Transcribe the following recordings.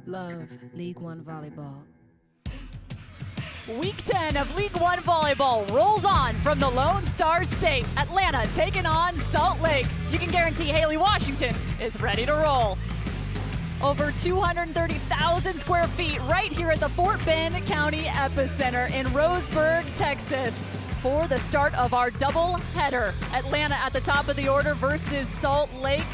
Love League One Volleyball. Week 10 of League One Volleyball rolls on from the Lone Star State. Atlanta taking on Salt Lake. You can guarantee Haley Washington is ready to roll. Over 230,000 square feet right here at the Fort Bend County Epicenter in Roseburg, Texas, for the start of our double header. Atlanta at the top of the order versus Salt Lake.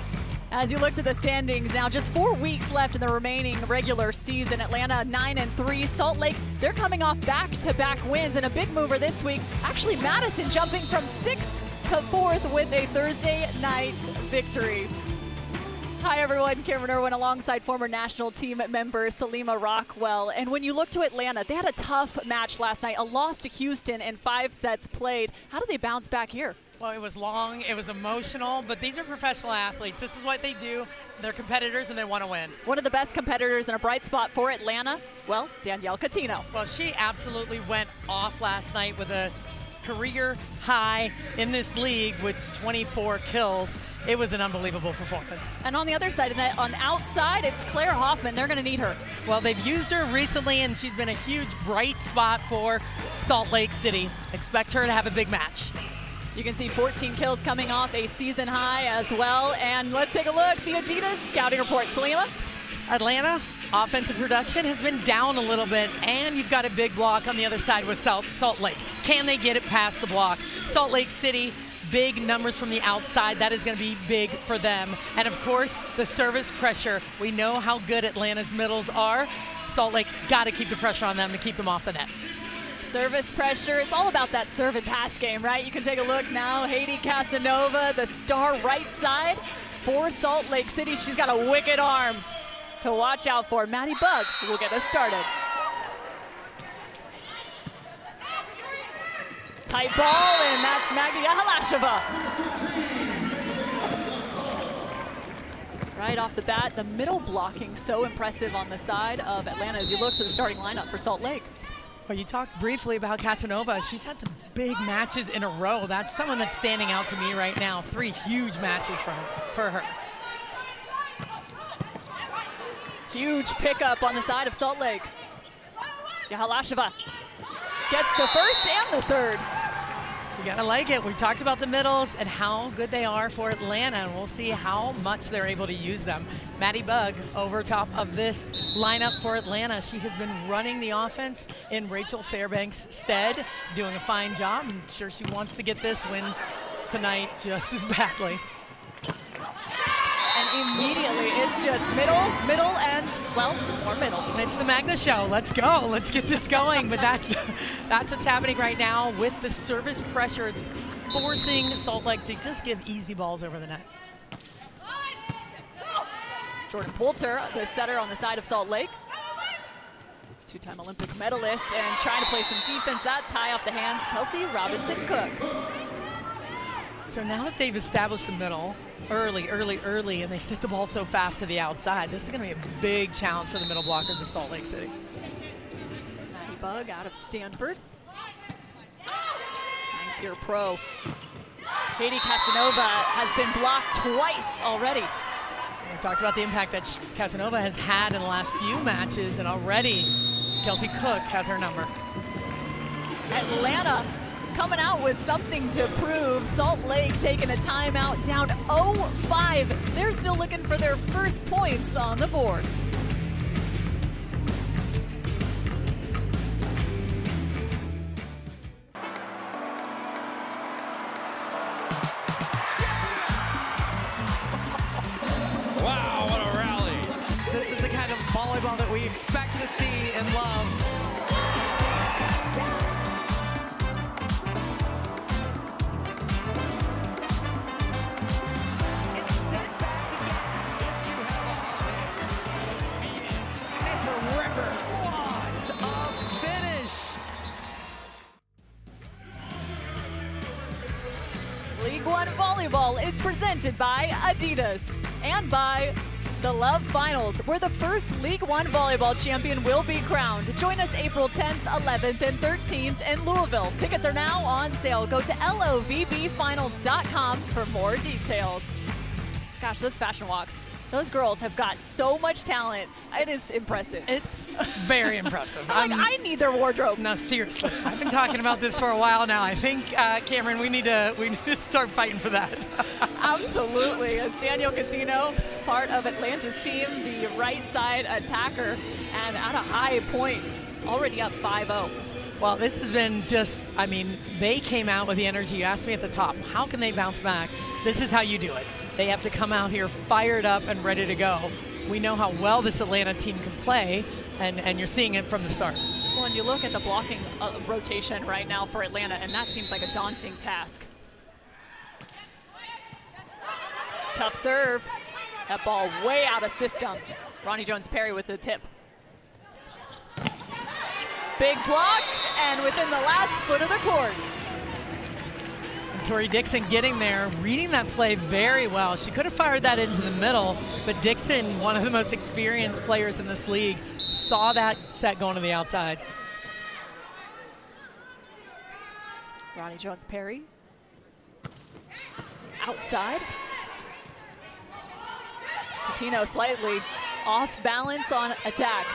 As you look to the standings now, just 4 weeks left in the remaining regular season. Atlanta 9-3. Salt Lake, they're coming off back-to-back wins, and a big mover this week. Actually, Madison jumping from 6th to 4th with a Thursday night victory. Hi everyone, Cameron Irwin alongside former national team member Salima Rockwell. And when you look to Atlanta, they had a tough match last night, a loss to Houston in 5 sets played. How do they bounce back here? Well, it was long, it was emotional, but these are professional athletes. This is what they do. They're competitors and they want to win. One of the best competitors and a bright spot for Atlanta, well, Danielle Catino. Well, she absolutely went off last night with a career high in this league with 24 kills. It was an unbelievable performance. And on the other side of that, on the outside, it's Claire Hoffman. They're going to need her. Well, they've used her recently, and she's been a huge bright spot for Salt Lake City. Expect her to have a big match. You can see 14 kills coming off a season high as well. And let's take a look, the Adidas scouting report. Salima? Atlanta, offensive production has been down a little bit, and you've got a big block on the other side with Salt Lake. Can they get it past the block? Salt Lake City, big numbers from the outside. That is going to be big for them. And of course, the service pressure. We know how good Atlanta's middles are. Salt Lake's got to keep the pressure on them to keep them off the net. Service pressure, it's all about that serve and pass game, right? You can take a look now. Heidi Casanova, the star right side for Salt Lake City. She's got a wicked arm to watch out for. Maddie Bug will get us started. Tight ball, and that's Magda Halasheva. Right off the bat, the middle blocking so impressive on the side of Atlanta as you look to the starting lineup for Salt Lake. Well, you talked briefly about Casanova. She's had some big matches in a row. That's someone that's standing out to me right now. 3 huge matches for her. Huge pickup on the side of Salt Lake. Yahalasheva gets the first and the third. You gotta like it. We talked about the middles and how good they are for Atlanta, and we'll see how much they're able to use them. Maddie Bug over top of this lineup for Atlanta. She has been running the offense in Rachel Fairbanks' stead, doing a fine job. I'm sure she wants to get this win tonight just as badly. And immediately it's just middle, and, well, more middle. It's the Magda show. Let's go. Let's get this going. But that's what's happening right now with the service pressure. It's forcing Salt Lake to just give easy balls over the net. Jordan Poulter, the setter on the side of Salt Lake. 2-time Olympic medalist and trying to play some defense. That's high off the hands. Kelsey Robinson-Cook. So now that they've established the middle early, and they sit the ball so fast to the outside, this is going to be a big challenge for the middle blockers of Salt Lake City. Maddie Bug out of Stanford. 9th-year pro. Heidi Casanova has been blocked twice already. We talked about the impact that Casanova has had in the last few matches, and already Kelsey Cook has her number. Atlanta coming out with something to prove. Salt Lake taking a timeout, down 0-5. They're still looking for their first points on the board. Wow, what a rally. This is the kind of volleyball that we expect to see and love. League One Volleyball is presented by Adidas and by the Love Finals, where the first League One Volleyball champion will be crowned. Join us April 10th, 11th, and 13th in Louisville. Tickets are now on sale. Go to LOVBfinals.com for more details. Gosh, those fashion walks, Those girls have got so much talent. It is impressive. It's very impressive. I need their wardrobe. No, seriously. I've been talking about this for a while now. I think, Cameron, we need to start fighting for that. Absolutely. As Danielle Catino, part of Atlanta's team, the right side attacker, and at a high point, already up 5-0. Well, this has been just, I mean, they came out with the energy. You asked me at the top, how can they bounce back? This is how you do it. They have to come out here fired up and ready to go. We know how well this Atlanta team can play, and you're seeing it from the start. Well, and you look at the blocking rotation right now for Atlanta, and that seems like a daunting task. Tough serve. That ball way out of system. Ronnie Jones-Perry with the tip. Big block, and within the last foot of the court. Tori Dixon getting there, reading that play very well. She could have fired that into the middle, but Dixon, one of the most experienced players in this league, saw that set going to the outside. Ronnie Jones-Perry. Outside. Catino slightly off balance on attack.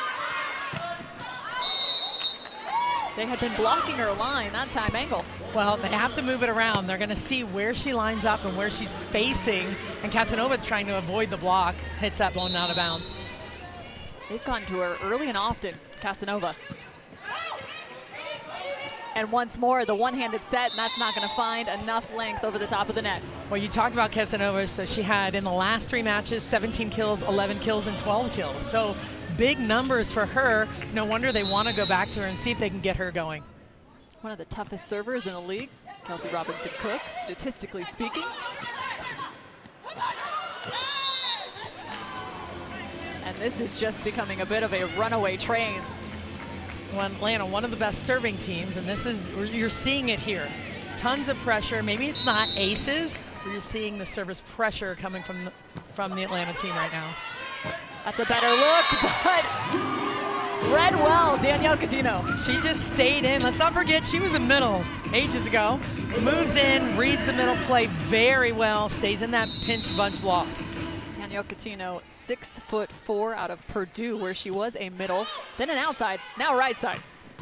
They had been blocking her line that time, Angle. Well, they have to move it around. They're going to see where she lines up and where she's facing. And Casanova trying to avoid the block, hits that ball out of bounds. They've gone to her early and often, Casanova. And once more, the one-handed set, and that's not going to find enough length over the top of the net. Well, you talked about Casanova, so she had in the last 3 matches, 17 kills, 11 kills, and 12 kills. So big numbers for her. No wonder they want to go back to her and see if they can get her going. One of the toughest servers in the league, Kelsey Robinson-Cook, statistically speaking. And this is just becoming a bit of a runaway train. Well, Atlanta, one of the best serving teams, and this is, you're seeing it here. Tons of pressure. Maybe it's not aces, but you're seeing the service pressure coming from the Atlanta team right now. That's a better look, but read well, Danielle Catino. She just stayed in. Let's not forget, she was a middle ages ago. Moves in, reads the middle play very well, stays in that pinch bunch block. Danielle Catino, 6'4" out of Purdue, where she was a middle, then an outside, now right side.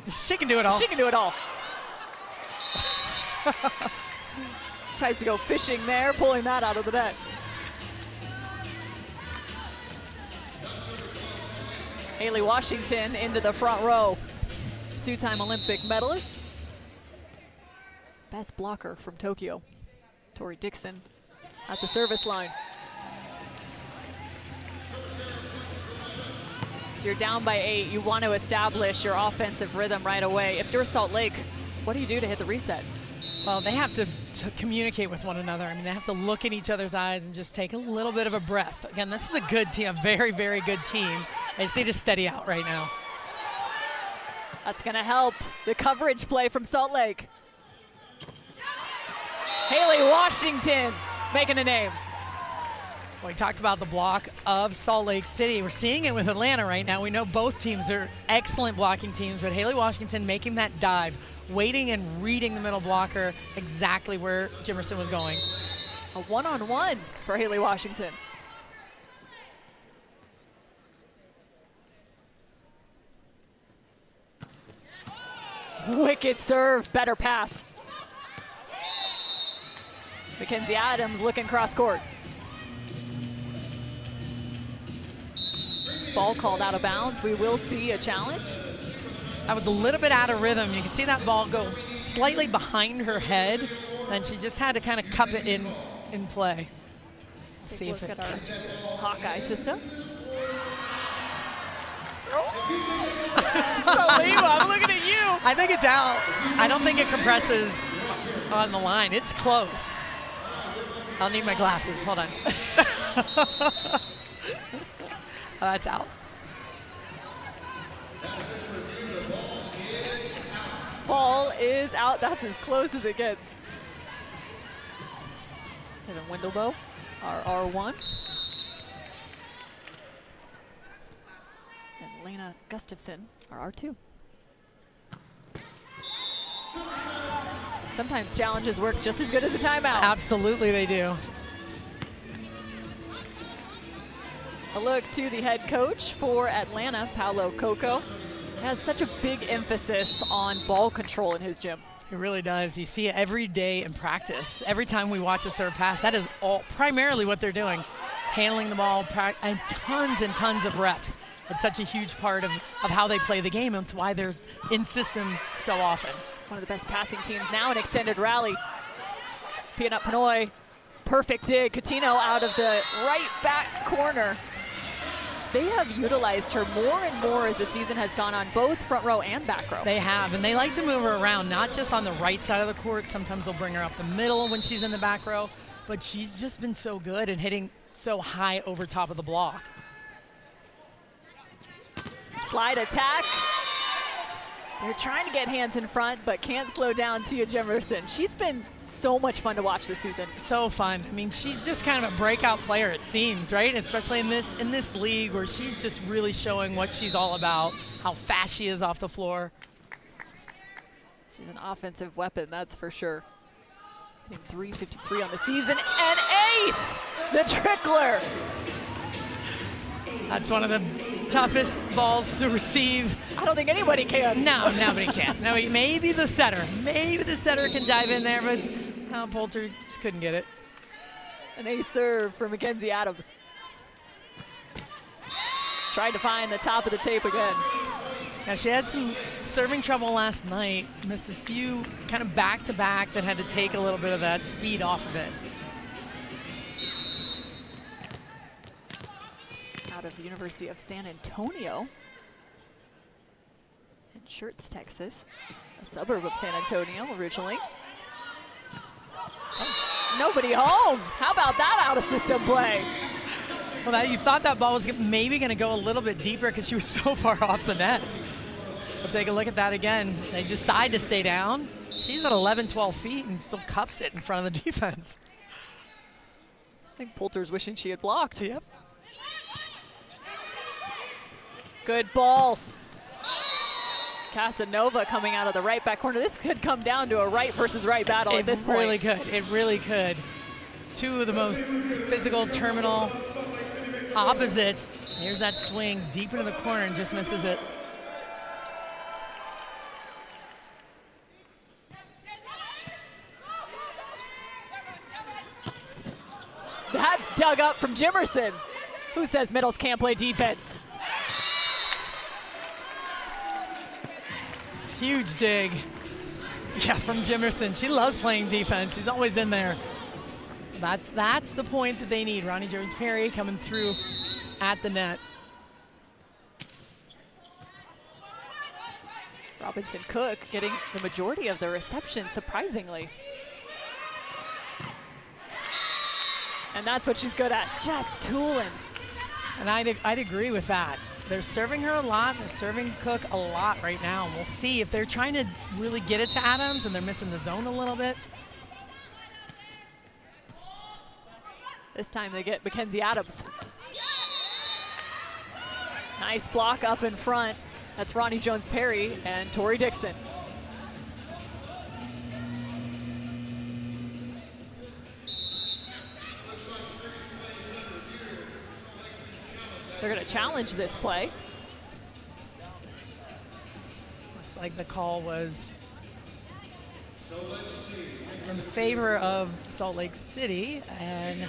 She can do it all. She can do it all. Tries to go fishing there, pulling that out of the net. Haley Washington into the front row. 2-time Olympic medalist. Best blocker from Tokyo. Tori Dixon at the service line. So you're down by 8. You want to establish your offensive rhythm right away. If you're Salt Lake, what do you do to hit the reset? Well, they have to communicate with one another. I mean, they have to look in each other's eyes and just take a little bit of a breath. Again, this is a good team, a very, very good team. They just need to steady out right now. That's going to help the coverage play from Salt Lake. Haley Washington making a name. Well, we talked about the block of Salt Lake City. We're seeing it with Atlanta right now. We know both teams are excellent blocking teams, but Haley Washington making that dive, waiting and reading the middle blocker exactly where Jimerson was going. A one-on-one for Haley Washington. Wicked serve, better pass. Mackenzie Adams looking cross court. Ball called out of bounds. We will see a challenge. That was a little bit out of rhythm. You can see that ball go slightly behind her head, and she just had to kind of cup it in play. See if look it at our Hawkeye system. Salima, I'm looking at you. I think it's out. I don't think it compresses on the line. It's close. I'll need my glasses. Hold on. That's out. Ball is out. That's as close as it gets. Kevin Wendelboe, our R1. And Lena Gustafson, our R2. Sometimes challenges work just as good as a timeout. Absolutely they do. A look to the head coach for Atlanta, Paolo Coco. Has such a big emphasis on ball control in his gym. It really does. You see it every day in practice. Every time we watch a serve pass, that is all primarily what they're doing. Handling the ball and tons of reps. It's such a huge part of how they play the game, and it's why they're in system so often. One of the best passing teams now in extended rally. Peanut Pinoy, perfect dig. Coutinho out of the right back corner. They have utilized her more and more as the season has gone on, both front row and back row. They have, and they like to move her around, not just on the right side of the court. Sometimes they'll bring her up the middle when she's in the back row, but she's just been so good at hitting so high over top of the block. Slide attack. They're trying to get hands in front, but can't slow down Tia Jimerson. She's been so much fun to watch this season. So fun. I mean, she's just kind of a breakout player, it seems, right? Especially in this league where she's just really showing what she's all about, how fast she is off the floor. She's an offensive weapon, that's for sure. Hitting 353 on the season, and ace! The trickler. That's one of the toughest balls to receive. I don't think anybody can. No, nobody can. No, maybe the setter. Maybe the setter can dive in there, but Poulter just couldn't get it. An ace serve for Mackenzie Adams. Tried to find the top of the tape again. Now, she had some serving trouble last night. Missed a few kind of back-to-back that had to take a little bit of that speed off of it. Out of the University of San Antonio in Schertz, Texas, a suburb of San Antonio originally. Oh, nobody home. How about that out of system play? Well, you thought that ball was maybe going to go a little bit deeper because she was so far off the net. We'll take a look at that again. They decide to stay down. She's at 11, 12 feet and still cups it in front of the defense. I think Poulter's wishing she had blocked. Yep. Good ball. Casanova coming out of the right back corner. This could come down to a right versus right battle at this point. It really could. It really could. Two of the most physical terminal opposites. Here's that swing deep into the corner and just misses it. That's dug up from Jimerson. Who says middles can't play defense? Huge dig. Yeah, from Jimerson. She loves playing defense. She's always in there. That's the point that they need. Ronnie Jones-Perry coming through at the net. Robinson Cook getting the majority of the reception, surprisingly. And that's what she's good at, just tooling. And I'd agree with that. They're serving her a lot. They're serving Cook a lot right now. And we'll see if they're trying to really get it to Adams and they're missing the zone a little bit. This time they get Mackenzie Adams. Nice block up in front. That's Ronnie Jones-Perry and Tori Dixon. They're going to challenge this play. Looks like the call was in favor of Salt Lake City and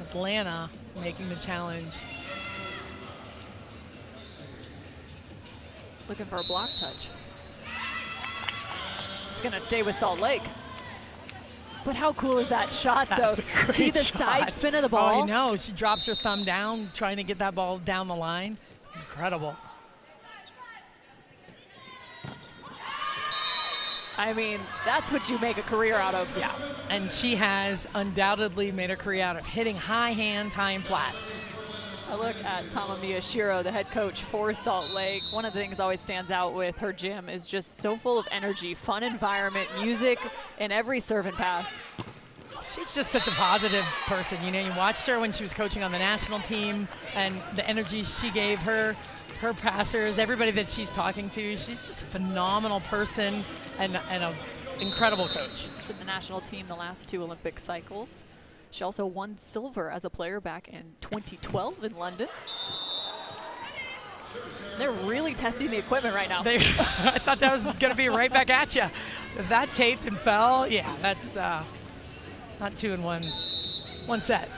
Atlanta making the challenge. Looking for a block touch. It's going to stay with Salt Lake. But how cool is that shot, though? See the side spin of the ball? Oh, I know. She drops her thumb down, trying to get that ball down the line. Incredible. I mean, that's what you make a career out of. Yeah, and she has undoubtedly made a career out of hitting high hands, high and flat. A look at Tama Miyashiro, the head coach for Salt Lake. One of the things that always stands out with her gym is just so full of energy, fun environment, music in every serve and pass. She's just such a positive person. You know, you watched her when she was coaching on the national team and the energy she gave her passers, everybody that she's talking to. She's just a phenomenal person and an incredible coach. She's with the national team the last 2 Olympic cycles. She also won silver as a player back in 2012 in London. They're really testing the equipment right now. I thought that was going to be right back at you. If that taped and fell, yeah, that's not 2 in one set.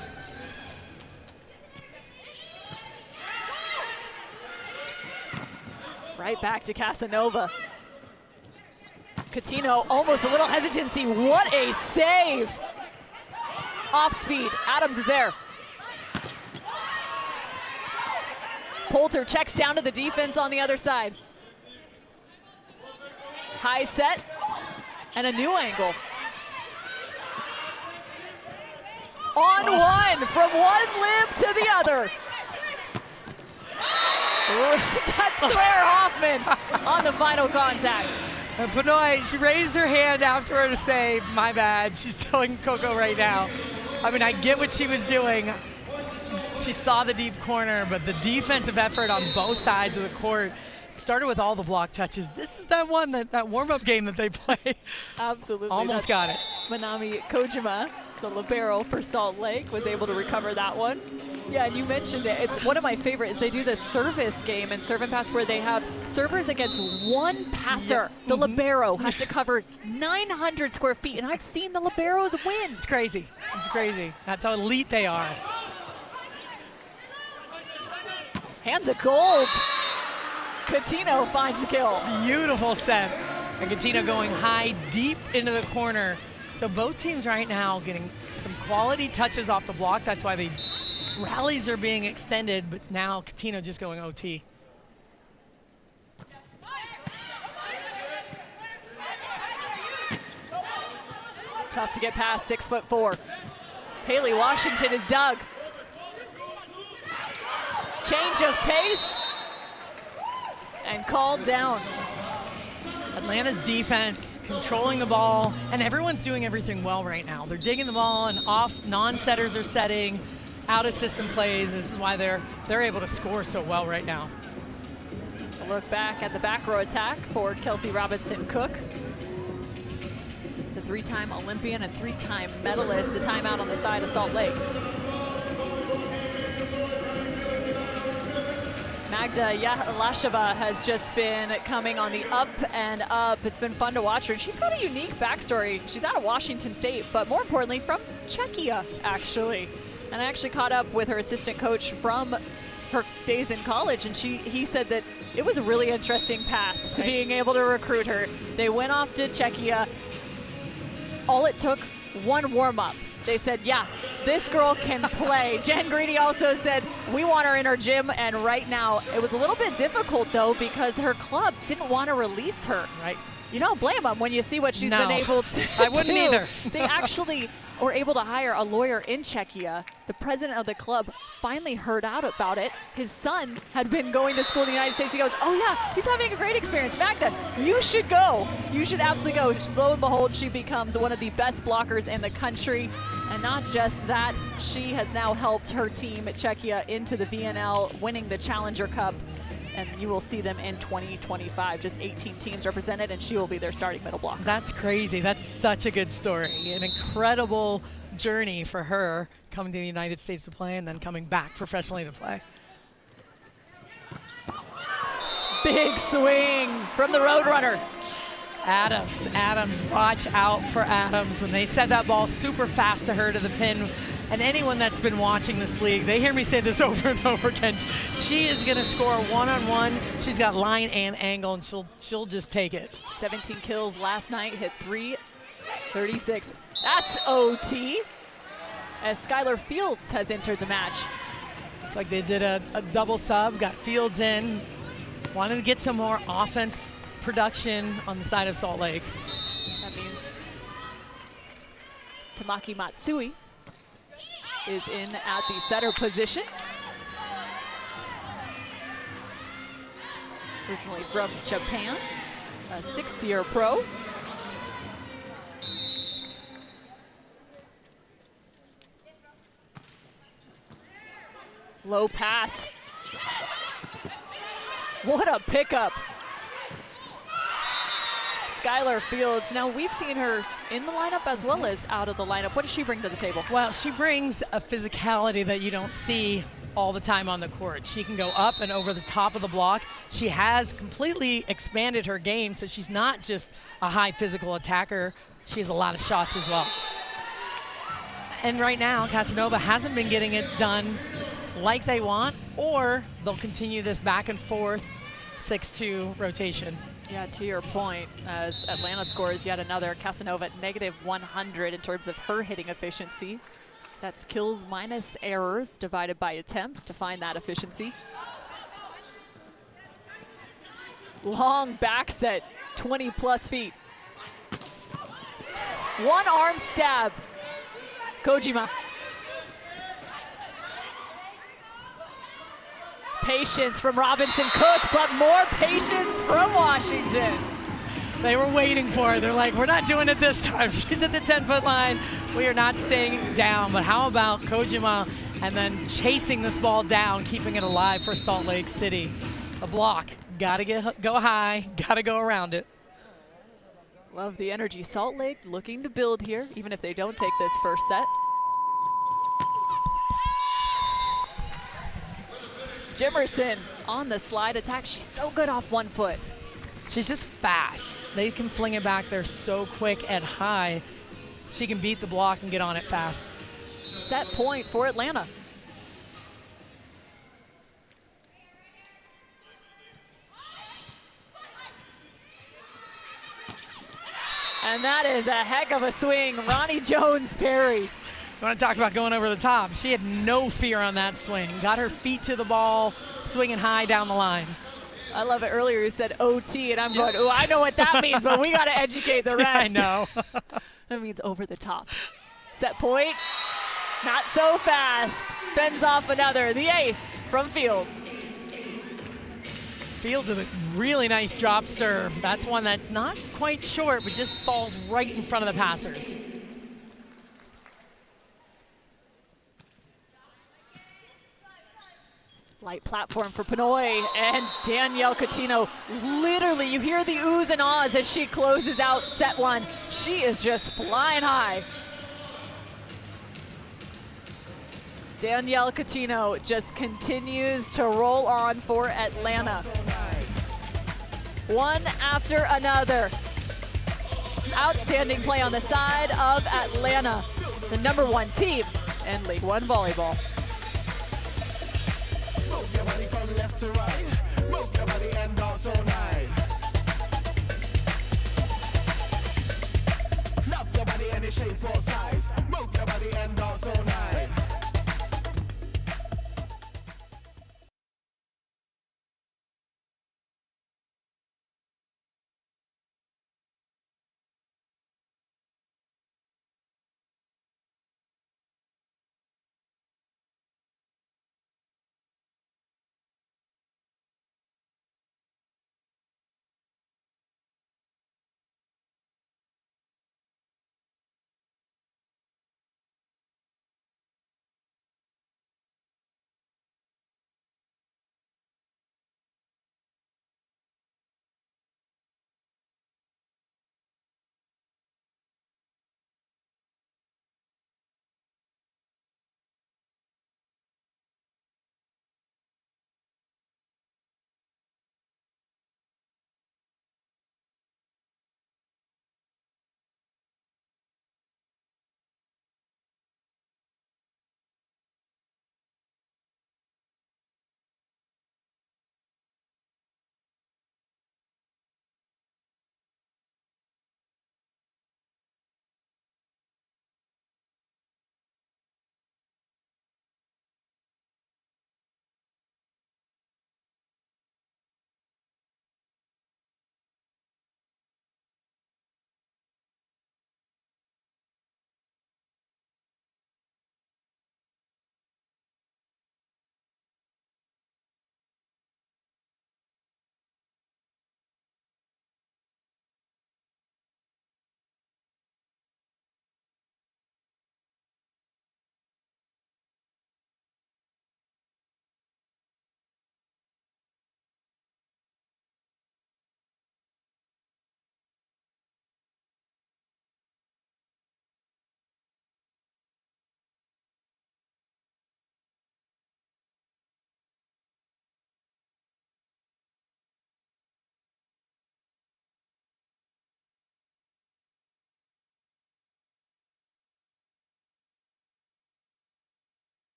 Right back to Casanova. Coutinho, almost a little hesitancy. What a save! Off speed, Adams is there. Poulter checks down to the defense on the other side. High set, and a new angle. On one, from one limb to the other. That's Claire Hoffman on the final contact. Benoit, she raised her hand after her to say, my bad. She's telling Coco right now. I mean, I get what she was doing. She saw the deep corner, but the defensive effort on both sides of the court started with all the block touches. This is that one, that warm-up game that they play. Absolutely. Almost got it. Manami Kojima, the libero for Salt Lake, was able to recover that one. Yeah, and you mentioned it. It's one of my favorites. They do the service game and serve and pass where they have servers against one passer. The libero has to cover 900 square feet, and I've seen the liberos win. It's crazy. It's crazy. That's how elite they are. Hands of gold. Coutinho finds the kill. Beautiful set. And Coutinho going high, deep into the corner. So both teams right now getting some quality touches off the block. That's why the rallies are being extended, but now Coutinho just going OT. Tough to get past, 6'4". Haley Washington is dug. Change of pace and called down. Atlanta's defense controlling the ball, and everyone's doing everything well right now. They're digging the ball, and off non-setters are setting, out of system plays. This is why they're able to score so well right now. A look back at the back row attack for Kelsey Robinson Cook, the 3-time Olympian and 3-time medalist. The timeout on the side of Salt Lake. Magda Lasheva has just been coming on the up and up. It's been fun to watch her. She's got a unique backstory. She's out of Washington State, but more importantly from Czechia, actually. And I actually caught up with her assistant coach from her days in college, and he said that it was a really interesting path to being able to recruit her. They went off to Czechia. All it took, one warm-up. They said, yeah, this girl can play. Jen Greedy also said, we want her in our gym, and right now, it was a little bit difficult, though, because her club didn't want to release her. Right. You don't blame them when you see what she's been able to I wouldn't do. either. They actually were able to hire a lawyer in Czechia. The president of the club finally heard out about it. His son had been going to school in the United States. He goes, oh yeah, he's having a great experience. Magda, you should go. You should absolutely go. Lo and behold, she becomes one of the best blockers in the country. And not just that, she has now helped her team at Czechia into the VNL, winning the Challenger Cup. And you will see them in 2025. Just 18 teams represented, and she will be their starting middle blocker. That's crazy. That's such a good story. An incredible journey for her coming to the United States to play and then coming back professionally to play. Big swing from the Roadrunner. Adams, watch out for Adams. When they set that ball super fast to her to the pin, and anyone that's been watching this league, they hear me say this over and over again. She is going to score one-on-one. She's got line and angle, and she'll just take it. 17 kills last night, hit 336. That's OT. As Skylar Fields has entered the match. It's like they did a double sub, got Fields in, wanted to get some more offense production on the side of Salt Lake. That means Tamaki Matsui is in at the setter position. Originally from Japan, a 6-year pro. Low pass. What a pickup. Skylar Fields. Now we've seen her in the lineup as well as out of the lineup. What does she bring to the table? Well, she brings a physicality that you don't see all the time on the court. She can go up and over the top of the block. She has completely expanded her game, so she's not just a high physical attacker. She has a lot of shots as well. And right now, Casanova hasn't been getting it done like they want, or they'll continue this back and forth 6-2 rotation. Yeah, to your point, as Atlanta scores yet another, Casanova at -100 in terms of her hitting efficiency. That's kills minus errors divided by attempts to find that efficiency. Long back set, 20+ feet. One arm stab. Kojima. Patience from Robinson Cook, but more patience from Washington. They were waiting for her. They're like, we're not doing it this time. She's at the 10-foot line. We are not staying down. But how about Kojima and then chasing this ball down, keeping it alive for Salt Lake City? A block. Got to go high. Got to go around it. Love the energy. Salt Lake looking to build here, even if they don't take this first set. Jimerson on the slide attack. She's so good off 1 foot. She's just fast. They can fling it back there so quick and high. She can beat the block and get on it fast. Set point for Atlanta. And that is a heck of a swing. Ronnie Jones-Perry. You want to talk about going over the top? She had no fear on that swing. Got her feet to the ball, swinging high down the line. I love it. Earlier you said OT, and I'm going, oh, I know what that means, but we got to educate the rest. I know. That means over the top. Set point. Not so fast. Fends off another. The ace from Fields. Fields with a really nice drop serve. That's one that's not quite short, but just falls right in front of the passers. Light platform for Pinoy and Danielle Coutinho. Literally, you hear the oohs and ahs as she closes out set one. She is just flying high. Danielle Coutinho just continues to roll on for Atlanta. One after another. Outstanding play on the side of Atlanta, the #1 team in League One volleyball. Move your body from left to right. Move your body and also nice. Love your body any shape or size. Move your body and also nice.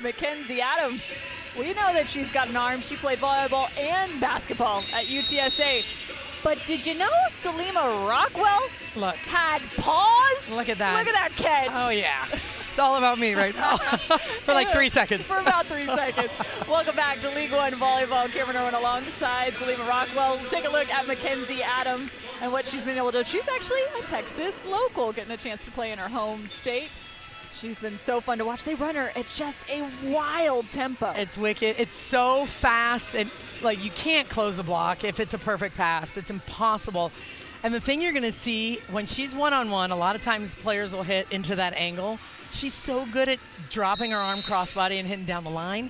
Mackenzie Adams. We know that she's got an arm. She played volleyball and basketball at UTSA. But did you know Salima Rockwell had paws? Look at that. Look at that catch. Oh, yeah. It's all about me right now for like 3 seconds. For about 3 seconds. Welcome back to League One Volleyball. Cameron Irwin alongside Salima Rockwell. Take a look at Mackenzie Adams and what she's been able to do. She's actually a Texas local, getting a chance to play in her home state. She's been so fun to watch. They run her at just a wild tempo. It's wicked. It's so fast, and like you can't close the block if it's a perfect pass. It's impossible. And the thing you're going to see when she's one-on-one, a lot of times players will hit into that angle. She's so good at dropping her arm crossbody and hitting down the line.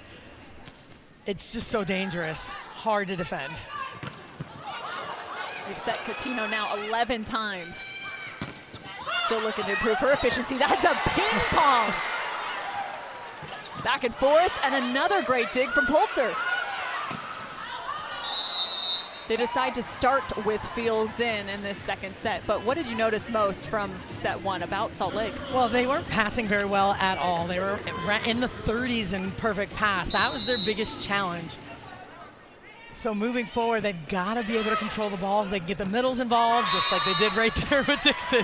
It's just so dangerous. Hard to defend. We've set Coutinho now 11 times. Still looking to improve her efficiency. That's a ping pong. Back and forth, and another great dig from Poulter. They decide to start with Fields in this second set. But what did you notice most from set one about Salt Lake? Well, they weren't passing very well at all. They were in the 30s in perfect pass. That was their biggest challenge. So moving forward, they've got to be able to control the balls. They can get the middles involved, just like they did right there with Dixon,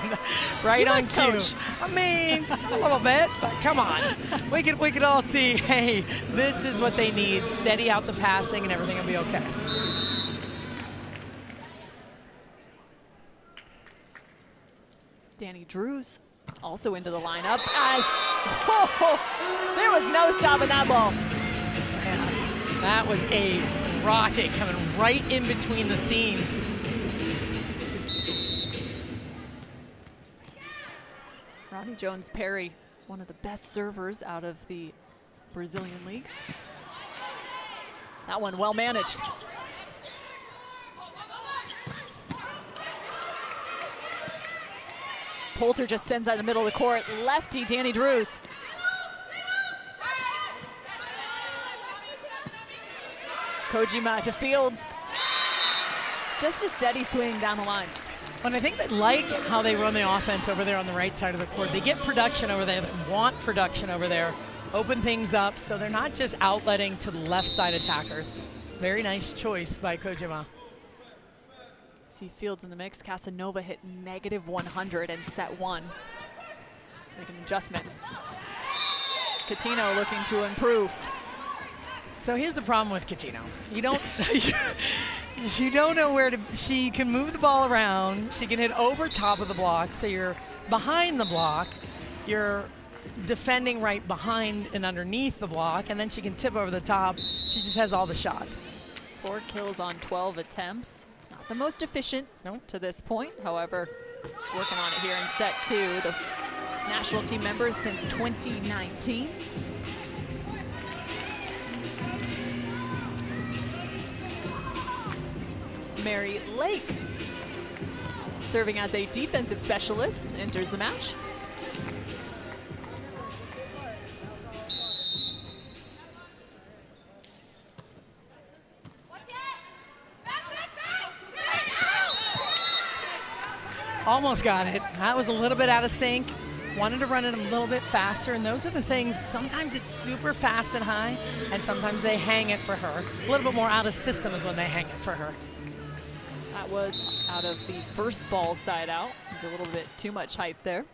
right on cue. Coach. I mean, a little bit, but come on. We could all see, hey, this is what they need. Steady out the passing, and everything will be okay. Danny Drews also into the lineup as there was no stopping that ball. Man, that was a rocket coming right in between the seams. Ronnie Jones-Perry, one of the best servers out of the Brazilian league. That one well managed. Poulter just sends out the middle of the court. Lefty, Danny Drews. Kojima to Fields. Just a steady swing down the line. And I think they like how they run the offense over there on the right side of the court. They get production over there, they want production over there, open things up, so they're not just outletting to the left side attackers. Very nice choice by Kojima. See Fields in the mix. Casanova hit -100 in set one. Make an adjustment. Coutinho looking to improve. So here's the problem with Coutinho. You don't you don't know where to. She can move the ball around. She can hit over top of the block. So you're behind the block. You're defending right behind and underneath the block, and then she can tip over the top. She just has all the shots. 4 kills on 12 attempts. Not the most efficient to this point. However, she's working on it here in set two. The national team members since 2019. Mary Lake, serving as a defensive specialist, enters the match. Almost got it. That was a little bit out of sync. Wanted to run it a little bit faster, and those are the things. Sometimes it's super fast and high, and sometimes they hang it for her. A little bit more out of system is when they hang it for her. That was out of the first ball side out. A little bit too much height there.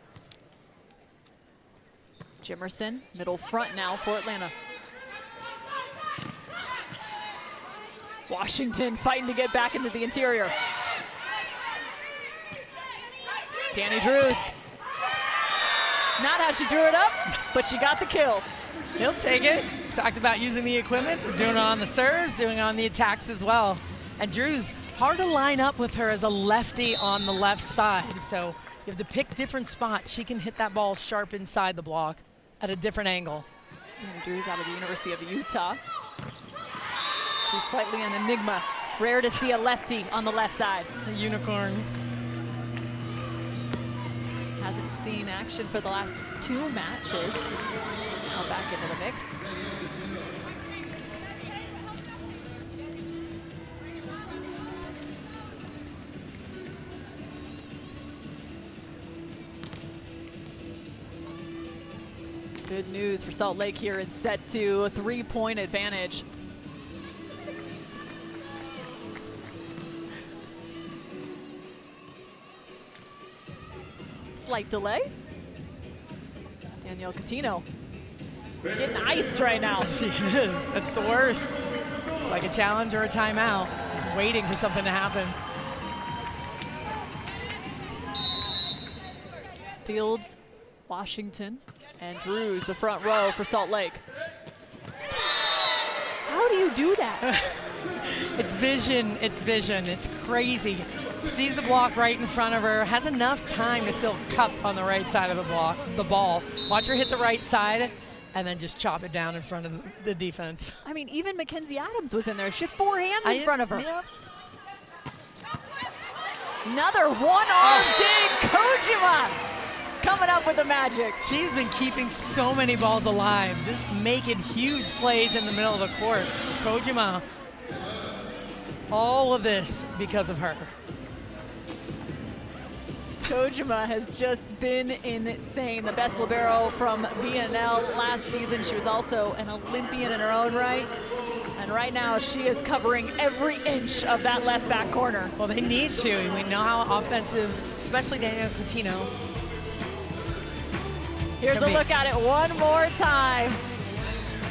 Jimerson, middle front now for Atlanta. Washington fighting to get back into the interior. Danny Drews. Not how she drew it up, but she got the kill. He'll take it. Talked about using the equipment, doing it on the serves, doing it on the attacks as well. And Drews, hard to line up with her as a lefty on the left side. So you have to pick different spots. She can hit that ball sharp inside the block at a different angle. Danny Drews out of the University of Utah. She's slightly an enigma. Rare to see a lefty on the left side. A unicorn. Hasn't seen action for the last 2 matches. Now back into the mix. Good news for Salt Lake here in set 2, a 3-point advantage. Slight delay. Danielle Coutinho getting iced right now. She is. That's the worst. It's like a challenge or a timeout. Just waiting for something to happen. Fields, Washington, and Drews the front row for Salt Lake. How do you do that? It's vision. It's vision. It's crazy. Sees the block right in front of her, has enough time to still cup on the right side of the ball. Watch her hit the right side, and then just chop it down in front of the defense. I mean, even Mackenzie Adams was in there. She had 4 hands in front of her. Yep. Another one-arm dig, Kojima coming up with the magic. She's been keeping so many balls alive, just making huge plays in the middle of the court. Kojima, all of this because of her. Kojima has just been insane. The best libero from VNL last season. She was also an Olympian in her own right. And right now she is covering every inch of that left back corner. Well, they need to. We know how offensive, especially Danielle Coutinho. Here's a look at it one more time.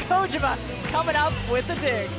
Kojima coming up with the dig.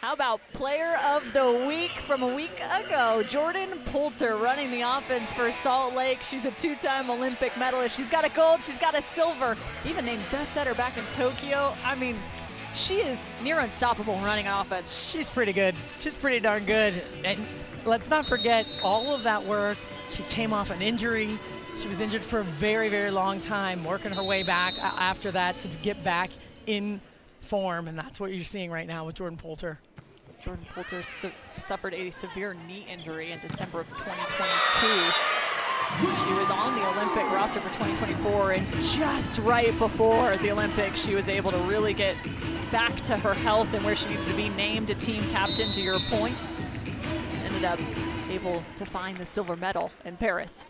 How about player of the week from a week ago? Jordan Poulter running the offense for Salt Lake. She's a 2-time Olympic medalist. She's got a gold, she's got a silver, even named best setter back in Tokyo. I mean, she is near unstoppable running an offense. She's pretty good. She's pretty darn good. And let's not forget all of that work. She came off an injury. She was injured for a very, very long time, working her way back after that to get back in form, and that's what you're seeing right now with Jordan Poulter. Jordan Poulter suffered a severe knee injury in December of 2022. She was on the Olympic roster for 2024, and just right before the Olympics, she was able to really get back to her health and where she needed to be, named a team captain, to your point. Ended up able to find the silver medal in Paris.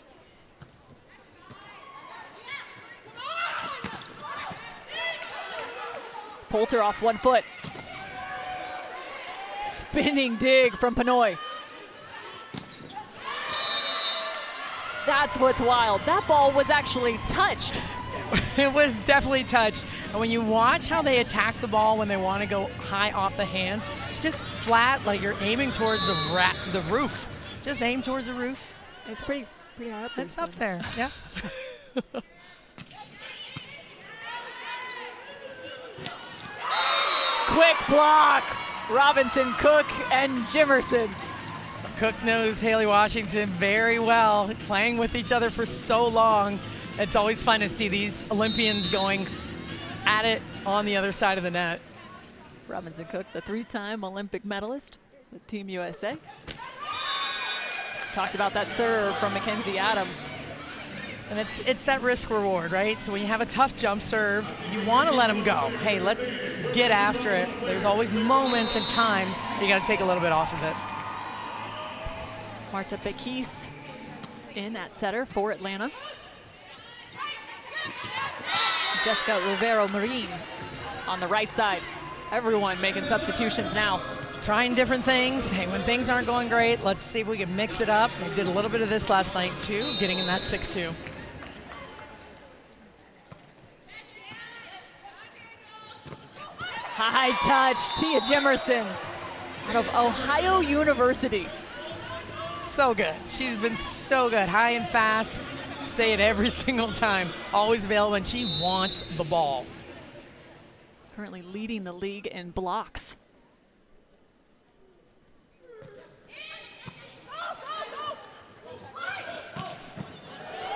Poulter off one foot. Spinning dig from Pinoy. That's what's wild. That ball was actually touched. It was definitely touched. And when you watch how they attack the ball when they want to go high off the hands, just flat, like you're aiming towards the roof. Just aim towards the roof. It's pretty high up there. It's up there, yeah. Quick block. Robinson, Cook, and Jimerson. Cook knows Haley Washington very well, playing with each other for so long. It's always fun to see these Olympians going at it on the other side of the net. Robinson Cook, the 3-time Olympic medalist with Team USA. Talked about that serve from Mackenzie Adams. And it's that risk reward, right? So when you have a tough jump serve, you want to let them go. Hey, let's get after it. There's always moments and times where you got to take a little bit off of it. Marta Bekis in at setter for Atlanta. Jessica Rivero-Marin on the right side. Everyone making substitutions now. Trying different things. Hey, when things aren't going great, let's see if we can mix it up. They did a little bit of this last night too, getting in that 6-2. High touch, Tia Jimerson out of Ohio University. So good. She's been so good. High and fast. Say it every single time. Always available when she wants the ball. Currently leading the league in blocks.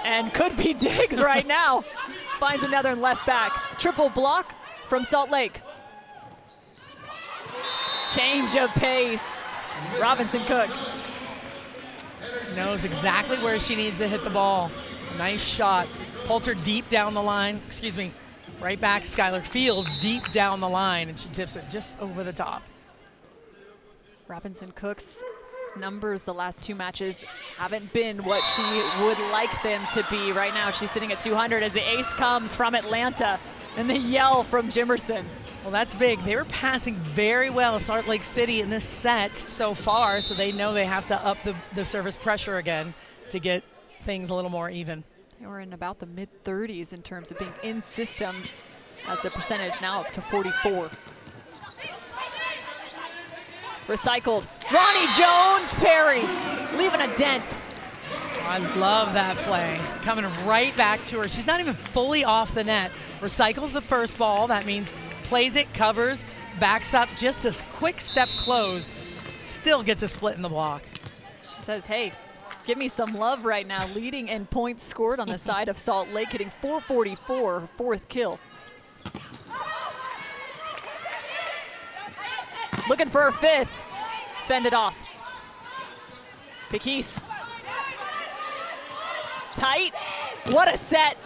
And could be Diggs right now. Finds another left back. Triple block from Salt Lake. Change of pace. Robinson Cook. Knows exactly where she needs to hit the ball. Nice shot. Poulter deep down the line. Excuse me. Right back, Skylar Fields deep down the line, and she tips it just over the top. Robinson Cook's numbers the last two matches haven't been what she would like them to be. Right now she's sitting at 200 as the ace comes from Atlanta and the yell from Jimerson. Well, that's big. They were passing very well Salt Lake City in this set so far, so they know they have to up the service pressure again to get things a little more even. They were in about the mid-30s in terms of being in system, as the percentage now up to 44. Recycled. Ronnie Jones-Perry leaving a dent. I love that play. Coming right back to her. She's not even fully off the net. Recycles the first ball. That means plays it, covers, backs up, just a quick step close. Still gets a split in the block. She says, hey, give me some love right now. Leading in points scored on the side of Salt Lake, hitting 444, her fourth kill. Looking for her fifth. Fended off. Bekis. Tight. What a set.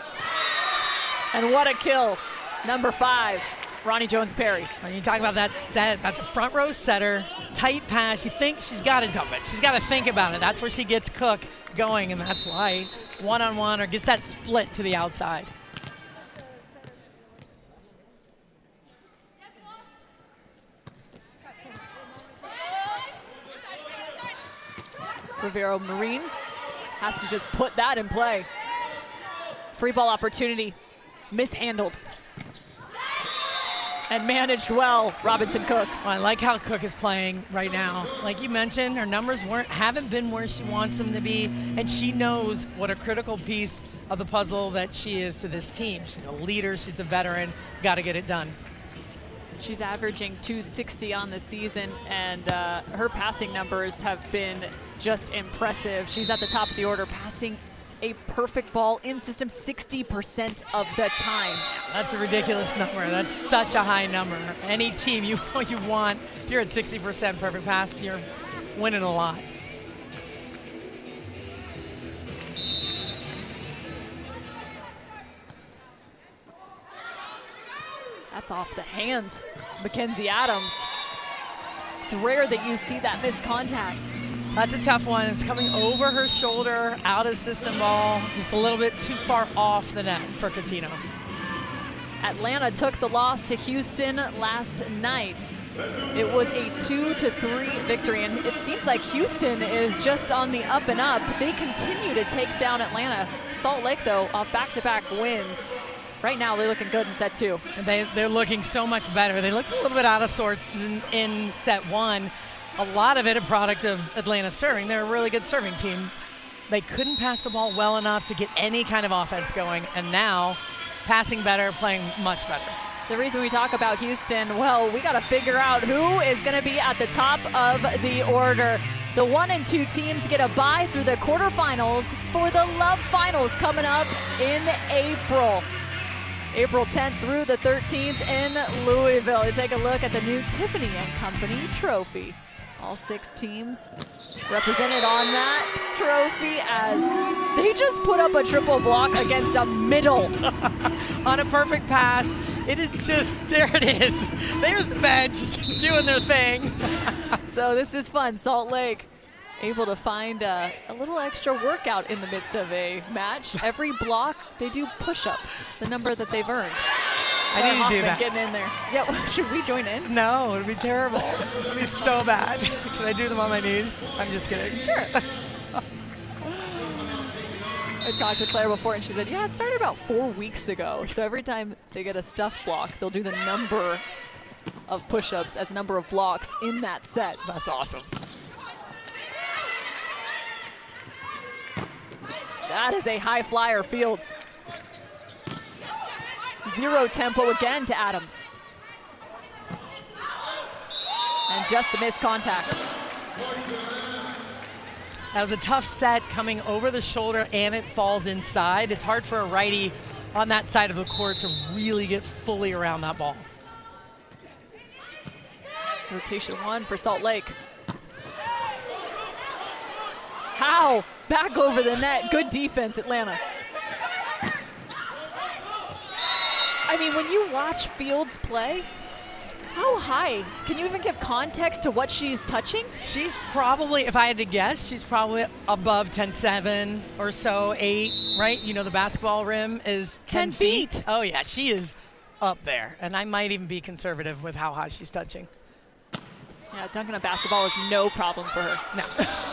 And what a kill. Number 5, Ronnie Jones-Perry. When you talk about that set, that's a front row setter, tight pass. You think she's got to dump it. She's got to think about it. That's where she gets Cook going, and that's why one-on-one or gets that split to the outside. Rivero-Marin has to just put that in play. Free ball opportunity, mishandled. And managed well, Robinson Cook. Well, I like how Cook is playing right now. Like you mentioned, her numbers haven't been where she wants them to be, and she knows what a critical piece of the puzzle that she is to this team. She's a leader, she's the veteran, got to get it done. She's averaging 260 on the season, and her passing numbers have been just impressive. She's at the top of the order, passing a perfect ball in system 60% of the time. That's a ridiculous number. That's such a high number. Any team you want, if you're at 60% perfect pass, you're winning a lot. That's off the hands, Mackenzie Adams. It's rare that you see that missed contact. That's a tough one. It's coming over her shoulder, out of system ball, just a little bit too far off the net for Coutinho. Atlanta took the loss to Houston last night. It was a 2-3 victory, and it seems like Houston is just on the up and up. They continue to take down Atlanta. Salt Lake, though, off back-to-back wins. Right now, they're looking good in set 2. And they're looking so much better. They looked a little bit out of sorts in set 1. A lot of it a product of Atlanta serving. They're a really good serving team. They couldn't pass the ball well enough to get any kind of offense going, and now passing better, playing much better. The reason we talk about Houston, well, we got to figure out who is going to be at the top of the order. The 1 and 2 teams get a bye through the quarterfinals for the Love Finals coming up in April. April 10th through the 13th in Louisville. You take a look at the new Tiffany & Company trophy. All 6 teams represented on that trophy as they just put up a triple block against a middle. On a perfect pass, It is just, there it is. There's the bench doing their thing. So this is fun. Salt Lake able to find a little extra workout in the midst of a match. Every block, they do push-ups, the number that they've earned. I need to do that. Getting in there. Yeah, should we join in? No, it would be terrible. It would be so bad. Can I do them on my knees? I'm just kidding. Sure. I talked to Claire before, and she said, yeah, it started about 4 weeks ago. So every time they get a stuff block, they'll do the number of push-ups as number of blocks in that set. That's awesome. That is a high flyer, Fields. Zero tempo again to Adams. And just the missed contact. That was a tough set coming over the shoulder, and it falls inside. It's hard for a righty on that side of the court to really get fully around that ball. Rotation 1 for Salt Lake. How? Back over the net. Good defense, Atlanta. I mean, when you watch Fields play, how high? Can you even give context to what she's touching? She's probably, if I had to guess, she's probably above 10.7 or so, 8, right? You know, the basketball rim is 10 feet. Oh, yeah, she is up there. And I might even be conservative with how high she's touching. Yeah, dunking a basketball is no problem for her. No,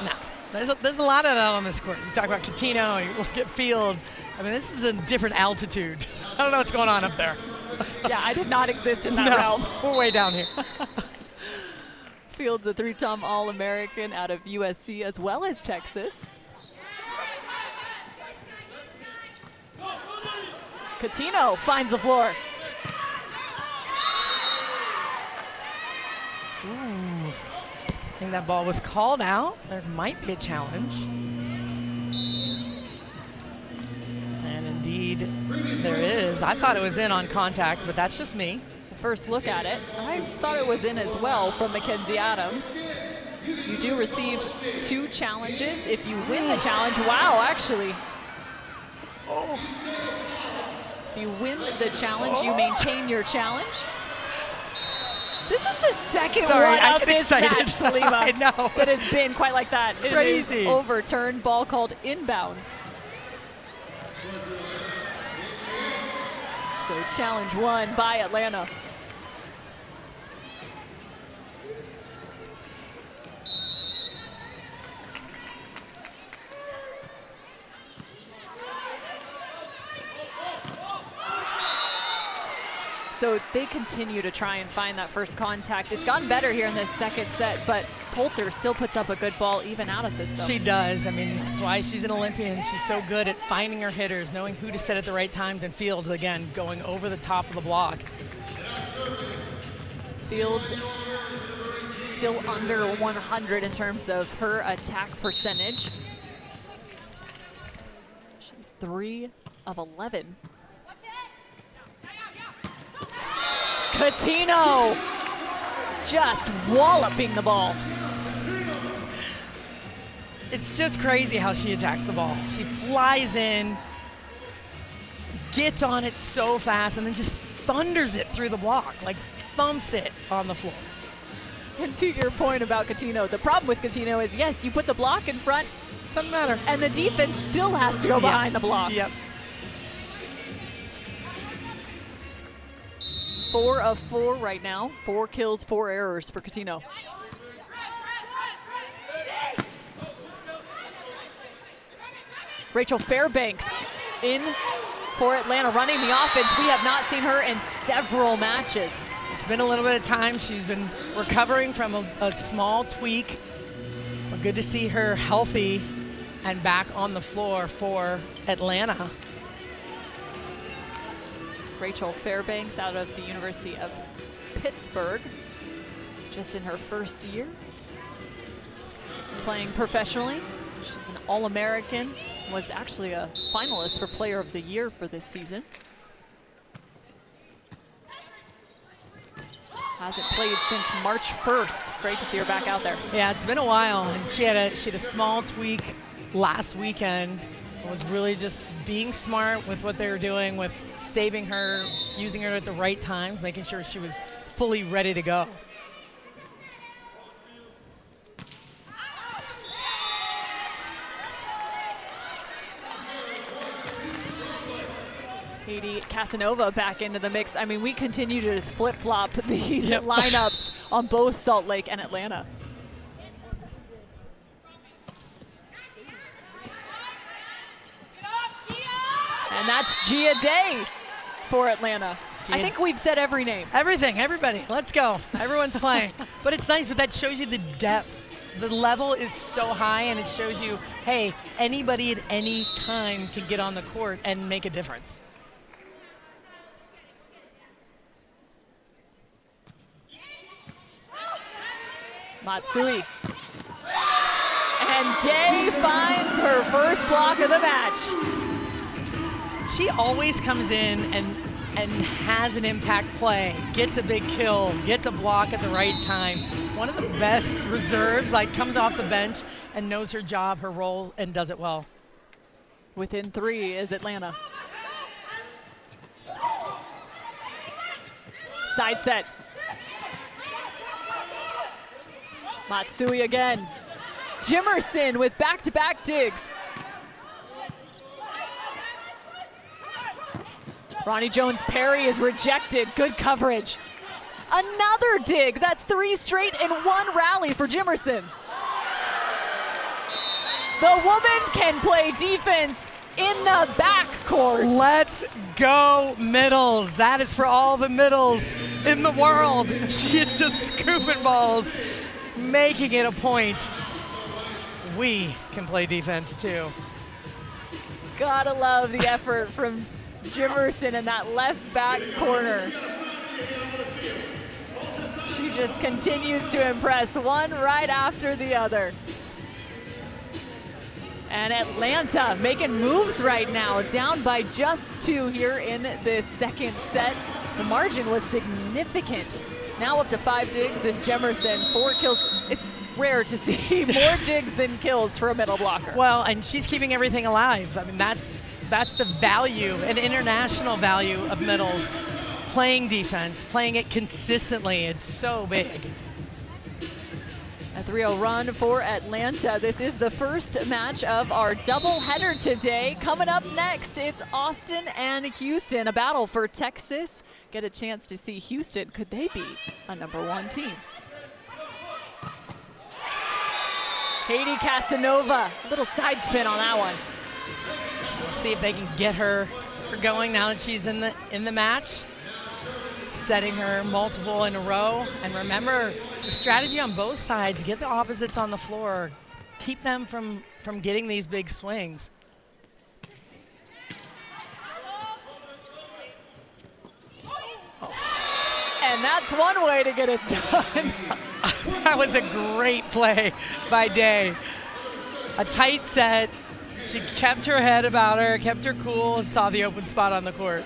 no. There's a lot of that on this court. You talk about Catino, you look at Fields. I mean, this is a different altitude. I don't know what's going on up there. Yeah, I did not exist in that realm. We're way down here. Fields, a 3-time All-American out of USC as well as Texas. Catino finds the floor. Ooh. I think that ball was called out. There might be a challenge. And indeed, there is. I thought it was in on contact, but that's just me. First look at it, I thought it was in as well from Mackenzie Adams. You do receive 2 challenges if you win the challenge. Wow, actually. Oh. If you win the challenge, you maintain your challenge. This is the second one of this match, Salima, I know. that has been quite like that. Crazy. It is overturned, ball called inbounds. So challenge 1 by Atlanta. So they continue to try and find that first contact. It's gotten better here in this second set, but Poulter still puts up a good ball even out of system. She does. I mean, that's why she's an Olympian. She's so good at finding her hitters, knowing who to set at the right times, and Fields, again, going over the top of the block. Fields still under 100 in terms of her attack percentage. She's 3 of 11. Catino just walloping the ball. It's just crazy how she attacks the ball. She flies in, gets on it so fast, and then just thunders it through the block, like thumps it on the floor. And to your point about Catino, the problem with Catino is, yes, you put the block in front, doesn't matter, and the defense still has to go behind the block. Yep. 4 of 4 right now. 4 kills, 4 errors for Catino. Rachel Fairbanks in for Atlanta running the offense. We have not seen her in several matches. It's been a little bit of time. She's been recovering from a small tweak. But good to see her healthy and back on the floor for Atlanta. Rachel Fairbanks out of the University of Pittsburgh, just in her first year playing professionally. She's an All-American, was actually a finalist for Player of the Year for this season. Hasn't played since March 1st. Great to see her back out there. Yeah, it's been a while, and she had a small tweak last weekend. Was really just being smart with what they were doing, with saving her, using her at the right times, making sure she was fully ready to go. Katie Casanova back into the mix. I mean, we continue to just flip-flop these lineups on both Salt Lake and Atlanta. And that's Gia Day for Atlanta. I think we've said every name. Everything, everybody, let's go. Everyone's playing. But it's nice, but that shows you the depth. The level is so high, and it shows you, hey, anybody at any time can get on the court and make a difference. Matsui. And Day finds her first block of the match. She always comes in and has an impact play, gets a big kill, gets a block at the right time. One of the best reserves, like comes off the bench and knows her job, her role, and does it well. Within 3 is Atlanta. Side set. Matsui again. Jimerson with back-to-back digs. Ronnie Jones parry is rejected. Good coverage. Another dig. That's 3 straight in 1 rally for Jimerson. The woman can play defense in the backcourt. Let's go, middles. That is for all the middles in the world. She is just scooping balls, making it a point. We can play defense too. Gotta love the effort from Jimerson in that left back corner. She just continues to impress, one right after the other. And Atlanta making moves right now, down by just 2 here in this second set. The margin was significant. Now up to 5 digs is Jimerson, 4 kills. It's rare to see more digs than kills for a middle blocker. Well, and she's keeping everything alive. I mean, that's the value, an international value of middles. Playing defense, playing it consistently, it's so big. A 3-0 run for Atlanta. This is the first match of our doubleheader today. Coming up next, it's Austin and Houston, a battle for Texas. Get a chance to see Houston. Could they be a #1 team? Katie Casanova, a little side spin on that one. We'll see if they can get her going now that she's in the match. Setting her multiple in a row. And remember, the strategy on both sides, get the opposites on the floor. Keep them from getting these big swings. And that's one way to get it done. That was a great play by Day. A tight set. She kept her head about her, kept her cool, and saw the open spot on the court.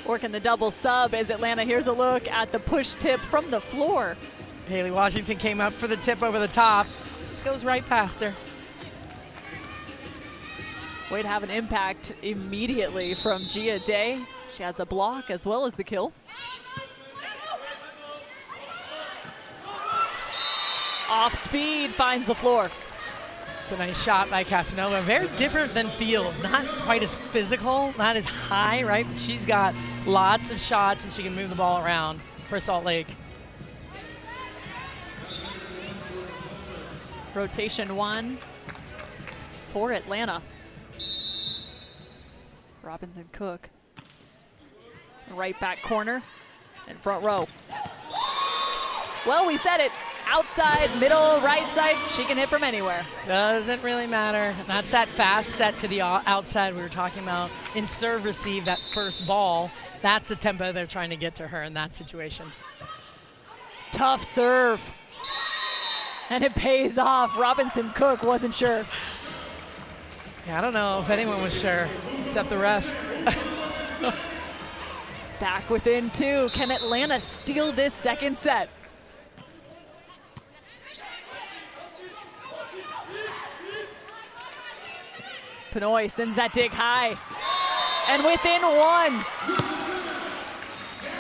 Working the double sub as Atlanta. Here's a look at the push tip from the floor. Haley Washington came up for the tip over the top. Just goes right past her. Way to have an impact immediately from Gia Day. She had the block as well as the kill. Off speed, finds the floor. It's a nice shot by Casanova. Very different than Fields. Not quite as physical, not as high, right? But she's got lots of shots and she can move the ball around for Salt Lake. Rotation 1 for Atlanta. Robinson Cook. Right back corner and front row. Well, we said it. Outside, middle, right side, she can hit from anywhere. Doesn't really matter. That's that fast set to the outside we were talking about. In serve receive, that first ball, that's the tempo they're trying to get to her in that situation. Tough serve. And it pays off. Robinson Cook wasn't sure. Yeah, I don't know if anyone was sure, except the ref. Back within 2. Can Atlanta steal this second set? Pinoy sends that dig high. And within one.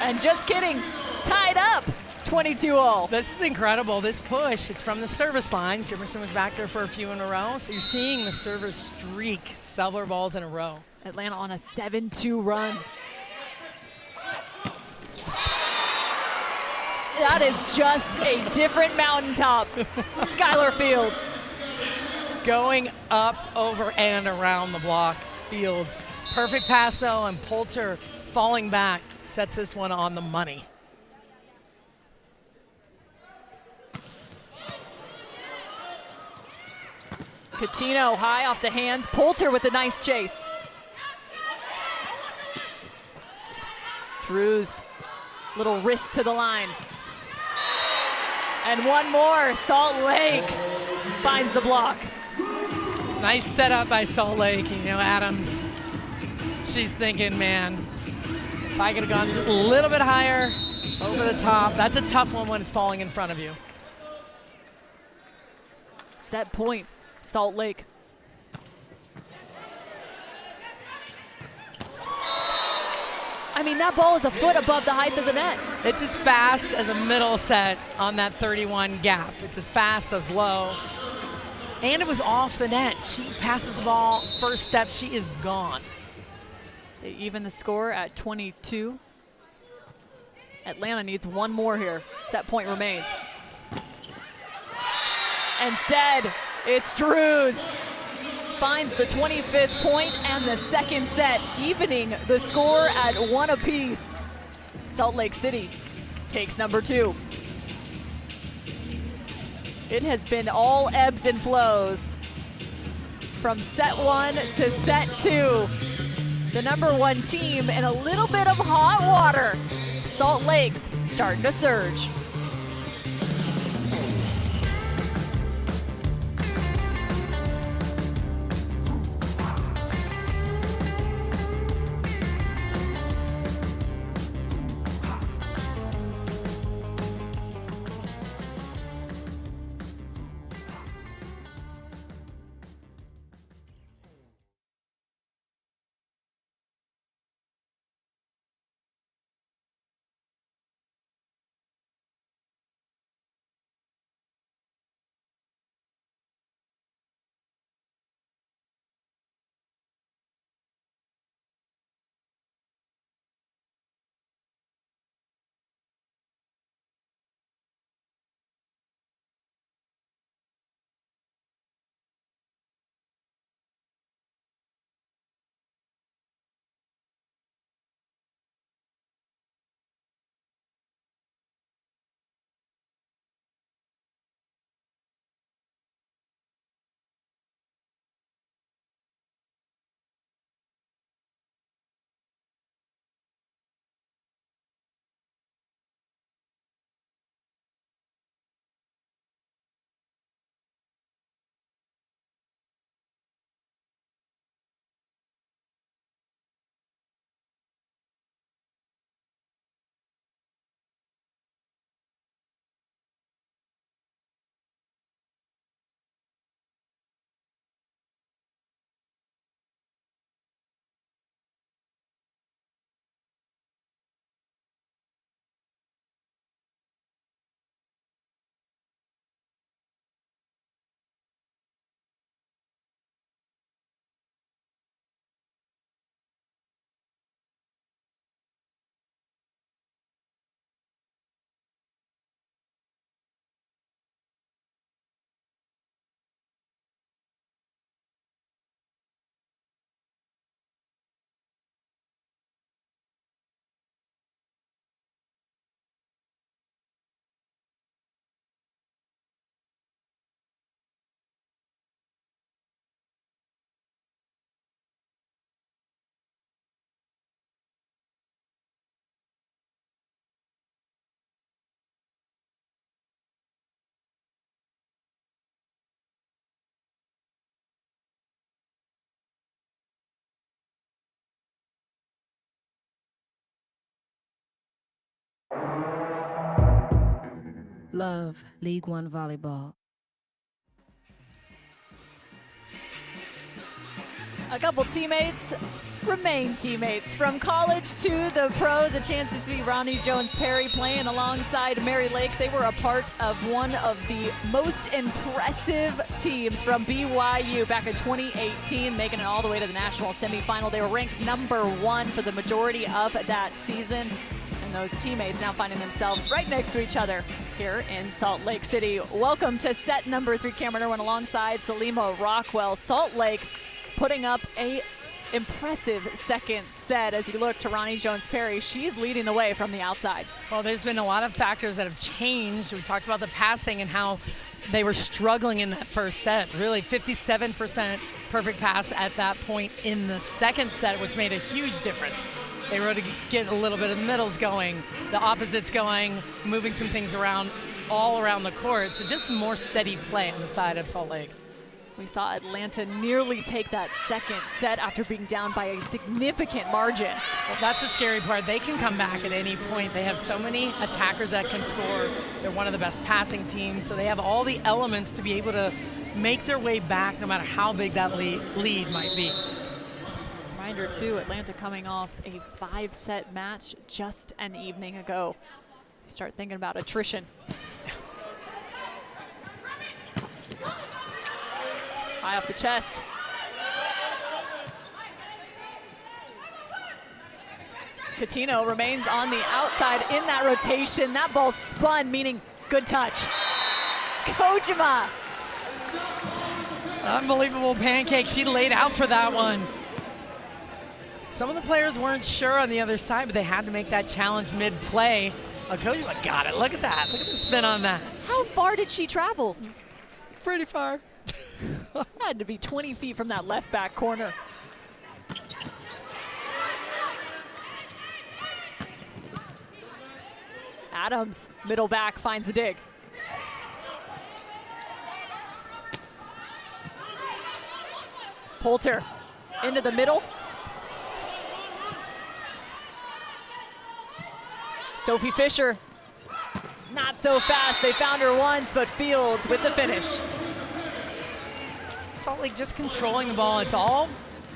And just kidding, tied up, 22-0. This is incredible. This push, it's from the service line. Jimerson was back there for a few in a row. So you're seeing the servers streak several balls in a row. Atlanta on a 7-2 run. That is just a different mountaintop. Skylar Fields. Going up, over, and around the block. Fields. Perfect pass, though, and Poulter falling back sets this one on the money. Coutinho high off the hands. Poulter with a nice chase. Drews, little wrist to the line. And one more, Salt Lake finds the block. Nice setup by Salt Lake. You know, Adams, she's thinking, man, if I could have gone just a little bit higher, over the top. That's a tough one when it's falling in front of you. Set point, Salt Lake. I mean, that ball is a foot above the height of the net. It's as fast as a middle set on that 31 gap. It's as fast as low. And it was off the net. She passes the ball, first step, she is gone. They even the score at 22. Atlanta needs one more here. Set point remains. Instead, it's Drews. Finds the 25th point and the second set, evening the score at 1 apiece. Salt Lake City takes number 2. It has been all ebbs and flows from set 1 to set 2. The number 1 team in a little bit of hot water. Salt Lake starting to surge. Love, League One Volleyball. A couple teammates remain teammates. From college to the pros, a chance to see Ronnie Jones-Perry playing alongside Mary Lake. They were a part of one of the most impressive teams from BYU back in 2018, making it all the way to the national semifinal. They were ranked #1 for the majority of that season. And those teammates now finding themselves right next to each other here in Salt Lake City. Welcome to set number 3. Cameron Irwin alongside Salima Rockwell. Salt Lake putting up a impressive second set as you look to Ronnie Jones-Perry. She's leading the way from the outside. Well, there's been a lot of factors that have changed. We talked about the passing and how they were struggling in that first set. Really 57% perfect pass at that point in the second set, which made a huge difference. They were able to get a little bit of the middles going, the opposites going, moving some things around all around the court. So just more steady play on the side of Salt Lake. We saw Atlanta nearly take that second set after being down by a significant margin. Well, that's the scary part. They can come back at any point. They have so many attackers that can score. They're one of the best passing teams, so they have all the elements to be able to make their way back no matter how big that lead might be. Reminder too, Atlanta coming off a 5-set match just an evening ago. You start thinking about attrition. High off the chest. Coutinho remains on the outside in that rotation. That ball spun, meaning good touch. Kojima. Unbelievable pancake. She laid out for that one. Some of the players weren't sure on the other side, but they had to make that challenge mid-play. Kojima got it. Look at that. Look at the spin on that. How far did she travel? Pretty far. Had to be 20 feet from that left back corner. Adams, middle back, finds the dig. Poulter into the middle. Sophie Fisher, not so fast. They found her once, but Fields with the finish. Salt Lake just controlling the ball. It's all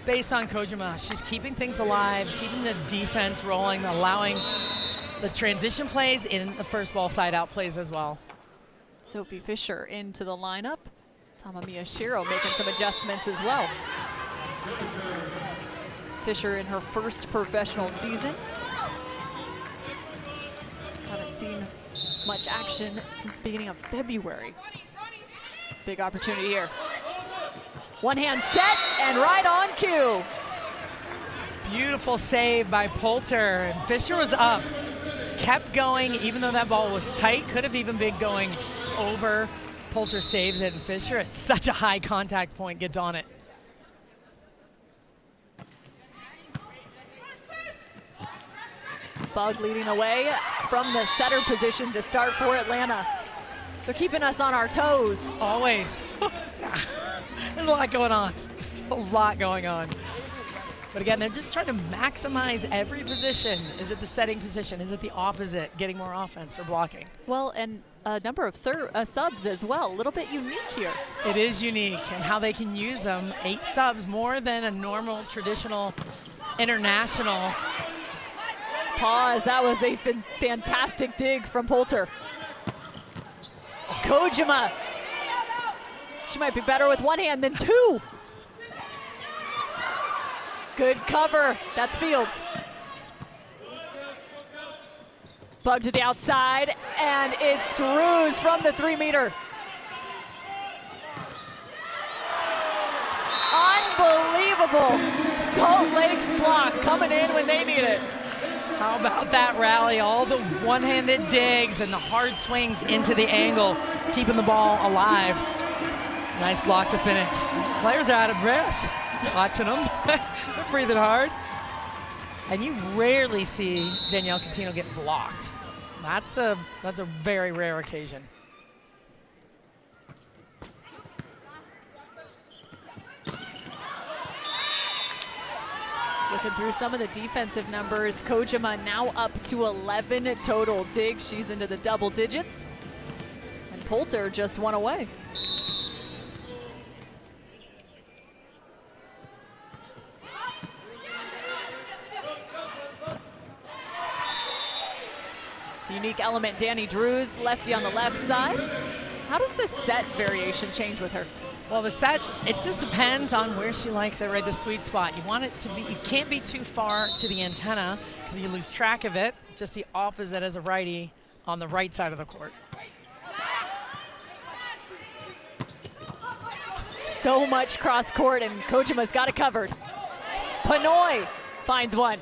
based on Kojima. She's keeping things alive, keeping the defense rolling, allowing the transition plays in the first ball side out plays as well. Sophie Fisher into the lineup. Tamamiya Shiro making some adjustments as well. Fisher in her first professional season. Haven't seen much action since the beginning of February. Big opportunity here. One hand set and right on cue. Beautiful save by Poulter. And Fisher was up, kept going, even though that ball was tight. Could have even been going over. Poulter saves it, and Fisher at such a high contact point gets on it. Bug leading away from the setter position to start for Atlanta. They're keeping us on our toes. Always. There's a lot going on. There's a lot going on. But again, they're just trying to maximize every position. Is it the setting position? Is it the opposite, getting more offense or blocking? Well, and a number of subs as well. A little bit unique here. It is unique, and how they can use them. 8 subs, more than a normal, traditional, international. Pause. That was a fantastic dig from Poulter. Kojima. She might be better with one hand than two. Good cover. That's Fields. Bug to the outside, and it's Drews from the 3-meter. Unbelievable. Salt Lake's block coming in when they need it. How about that rally? All the one-handed digs and the hard swings into the angle, keeping the ball alive. Nice block to finish. Players are out of breath watching them. They're breathing hard. And you rarely see Danielle Coutinho get blocked. That's a very rare occasion. Looking through some of the defensive numbers, Kojima now up to 11 total digs. She's into the double digits. And Poulter just one away. Unique element, Danny Drews, lefty on the left side. How does the set variation change with her? Well, the set, it just depends on where she likes it, right? The sweet spot. You want it to be, you can't be too far to the antenna because you lose track of it. Just the opposite as a righty on the right side of the court. So much cross court, and Kojima's got it covered. Panoy finds one.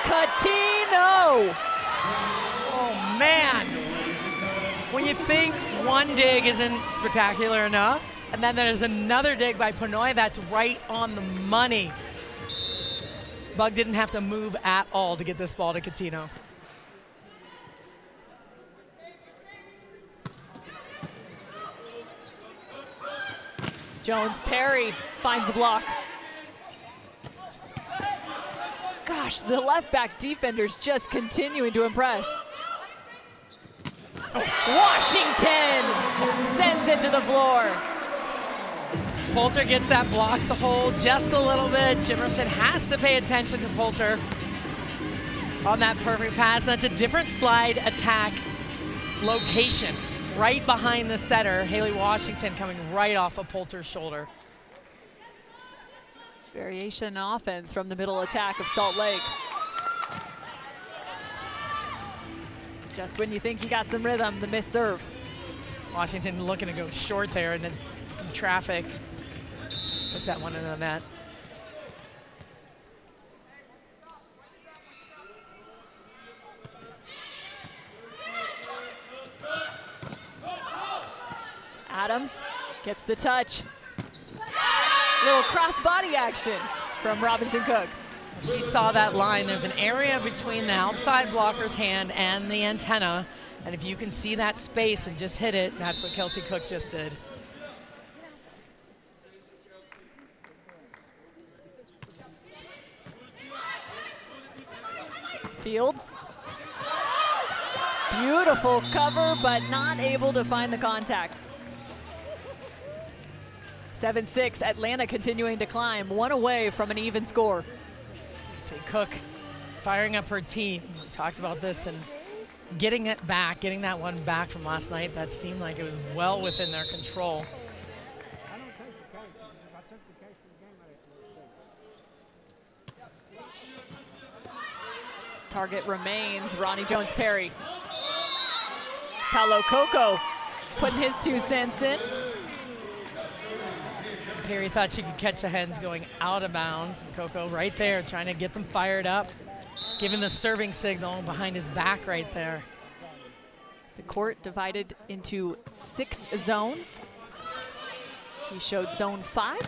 Catino! Oh, man. When you think one dig isn't spectacular enough, and then there's another dig by Panoy that's right on the money. Bug didn't have to move at all to get this ball to Catino. Jones-Perry finds the block. Gosh, the left back defenders just continuing to impress. Washington sends it to the floor. Poulter gets that block to hold just a little bit. Jimerson has to pay attention to Poulter on that perfect pass. That's a different slide attack location. Right behind the setter, Haley Washington coming right off of Poulter's shoulder. Variation offense from the middle attack of Salt Lake. Just when you think you got some rhythm, the miss serve. Washington looking to go short there, and there's some traffic. Puts that one in the net. Adams gets the touch. Little cross-body action from Robinson Cook. She saw that line. There's an area between the outside blocker's hand and the antenna, and if you can see that space and just hit it, that's what Kelsey Cook just did. Fields. Beautiful cover, but not able to find the contact. 7-6, Atlanta continuing to climb, one away from an even score. See Cook firing up her team. We talked about this and getting it back, getting that one back from last night. That seemed like it was well within their control. Target remains Ronnie Jones-Perry. Paolo Coco putting his 2 cents in. Perry thought she could catch the hens going out of bounds. Coco right there trying to get them fired up, giving the serving signal behind his back right there. The court divided into 6 zones. He showed zone 5.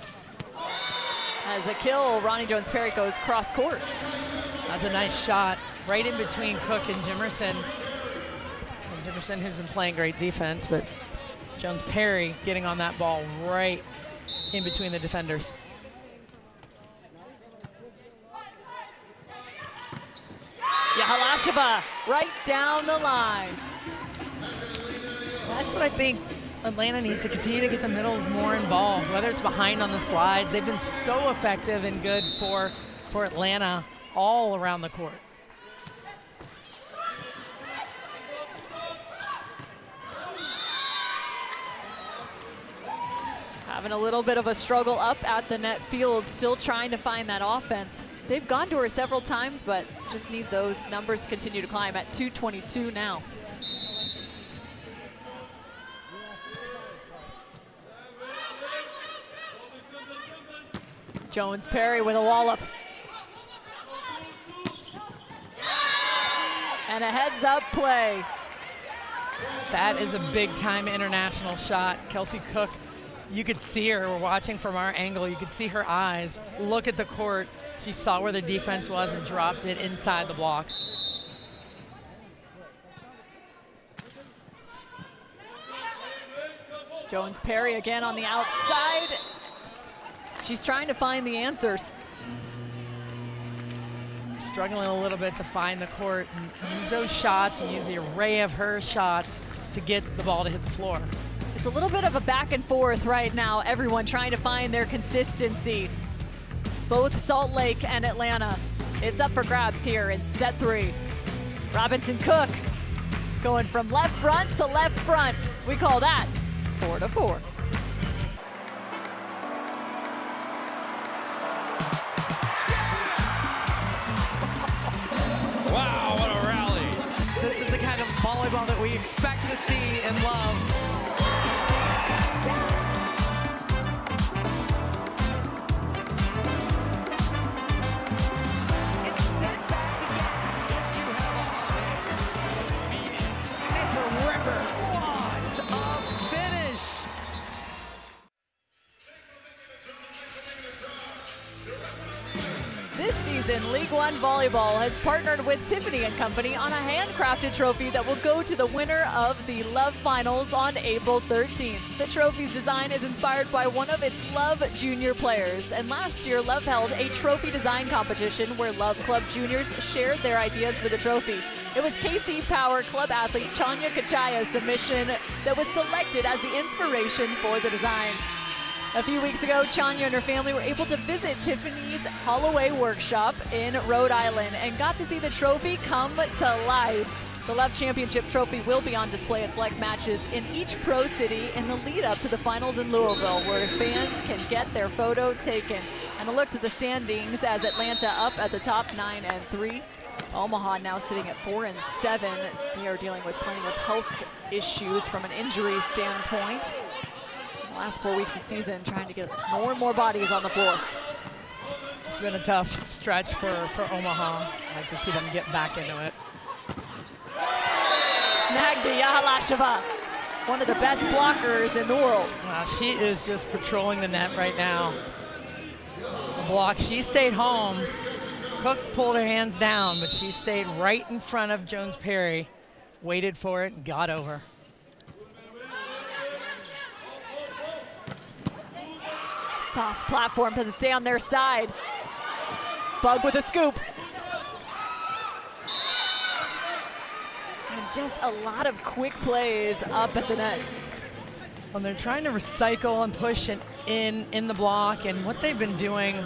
As a kill, Ronnie Jones-Perry goes cross court. That's a nice shot right in between Cook and Jimerson. And Jimerson, who's been playing great defense, but Jones-Perry getting on that ball right in between the defenders. Yahalasheva right down the line. That's what I think Atlanta needs to continue to get the middles more involved, whether it's behind on the slides. They've been so effective and good for Atlanta all around the court. Having a little bit of a struggle up at the net. Field, still trying to find that offense. They've gone to her several times, but just need those numbers to continue to climb at 222 now. Jones-Perry with a wallop. And a heads-up play. That is a big-time international shot. Kelsey Cook, you could see her. We're watching from our angle. You could see her eyes look at the court. She saw where the defense was and dropped it inside the block. Jones-Perry again on the outside. She's trying to find the answers. Struggling a little bit to find the court and use those shots and use the array of her shots to get the ball to hit the floor. It's a little bit of a back and forth right now. Everyone trying to find their consistency. Both Salt Lake and Atlanta. It's up for grabs here in set 3. Robinson Cook going from left front to left front. We call that 4-4. Wow, what a rally. This is the kind of volleyball that we expect to see and love. It's a ripper. What a finish. This season, League One Volleyball has partnered with Tiffany & Company on a handcrafted trophy that will go to the winner of the Love Finals on April 13th. The trophy's design is inspired by one of its Love Junior players, and last year Love held a trophy design competition where Love Club juniors shared their ideas for the trophy. It was KC Power Club athlete Chanya Kachaya's submission that was selected as the inspiration for the design. A few weeks ago, Chanya and her family were able to visit Tiffany's Holloway workshop in Rhode Island and got to see the trophy come to life. The Love Championship trophy will be on display at select matches in each pro city in the lead up to the finals in Louisville, where fans can get their photo taken. And a look to the standings as Atlanta up at the top 9-3. Omaha now sitting at 4-7. They are dealing with plenty of health issues from an injury standpoint. Last 4 weeks of season, trying to get more and more bodies on the floor. It's been a tough stretch for Omaha. I'd like to see them get back into it. Magda Yahalasheva, one of the best blockers in the world. She is just patrolling the net right now. The block, she stayed home. Cook pulled her hands down, but she stayed right in front of Jones Perry, waited for it, and got over. Soft platform, doesn't stay on their side. Bug with a scoop. And just a lot of quick plays up at the net. Well, they're trying to recycle and push it in the block, and what they've been doing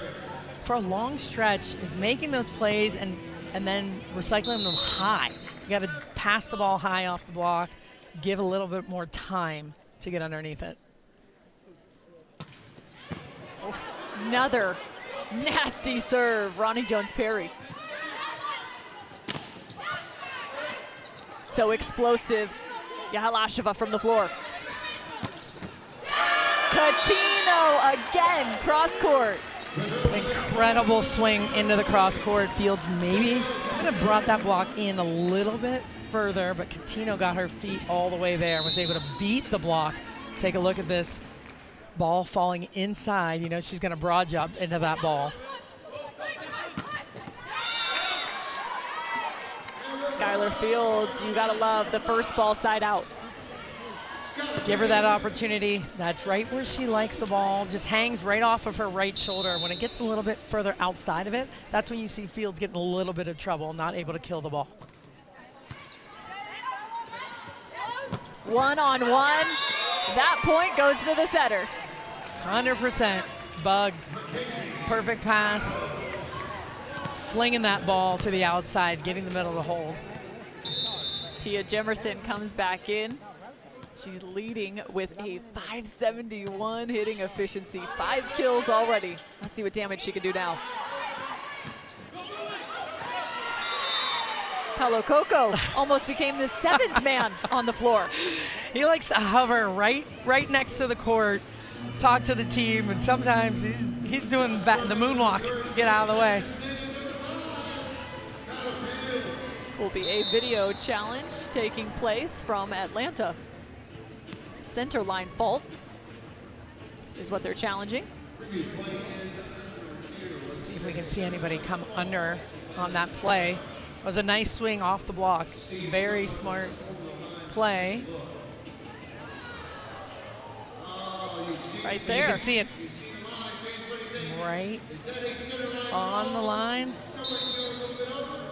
for a long stretch is making those plays and then recycling them high. You got to pass the ball high off the block, give a little bit more time to get underneath it. Another nasty serve, Ronnie Jones-Perry. So explosive. Yahalasheva from the floor. Coutinho again, cross court. Incredible swing into the cross court. Fields maybe could have brought that block in a little bit further, but Coutinho got her feet all the way there, was able to beat the block. Take a look at this. Ball falling inside. You know she's going to broad jump into that ball. Skylar Fields, you gotta love the first ball side out. Give her that opportunity. That's right where she likes the ball. Just hangs right off of her right shoulder. When it gets a little bit further outside of it, that's when you see Fields getting a little bit of trouble, not able to kill the ball. 1-on-1. That point goes to the setter. 100%. Bug. Perfect pass. Flinging that ball to the outside, getting the middle of the hole. Tia Jemerson comes back in. She's leading with a 571 hitting efficiency. 5 kills already. Let's see what damage she can do now. Paulo Coco almost became the 7th man on the floor. He likes to hover right next to the court, talk to the team, and sometimes he's doing the moonwalk. Get out of the way. Will be a video challenge taking place from Atlanta. Center line fault is what they're challenging. See if we can see anybody come under on that play. It was a nice swing off the block. Very smart play. Right there. You can see it right on the line.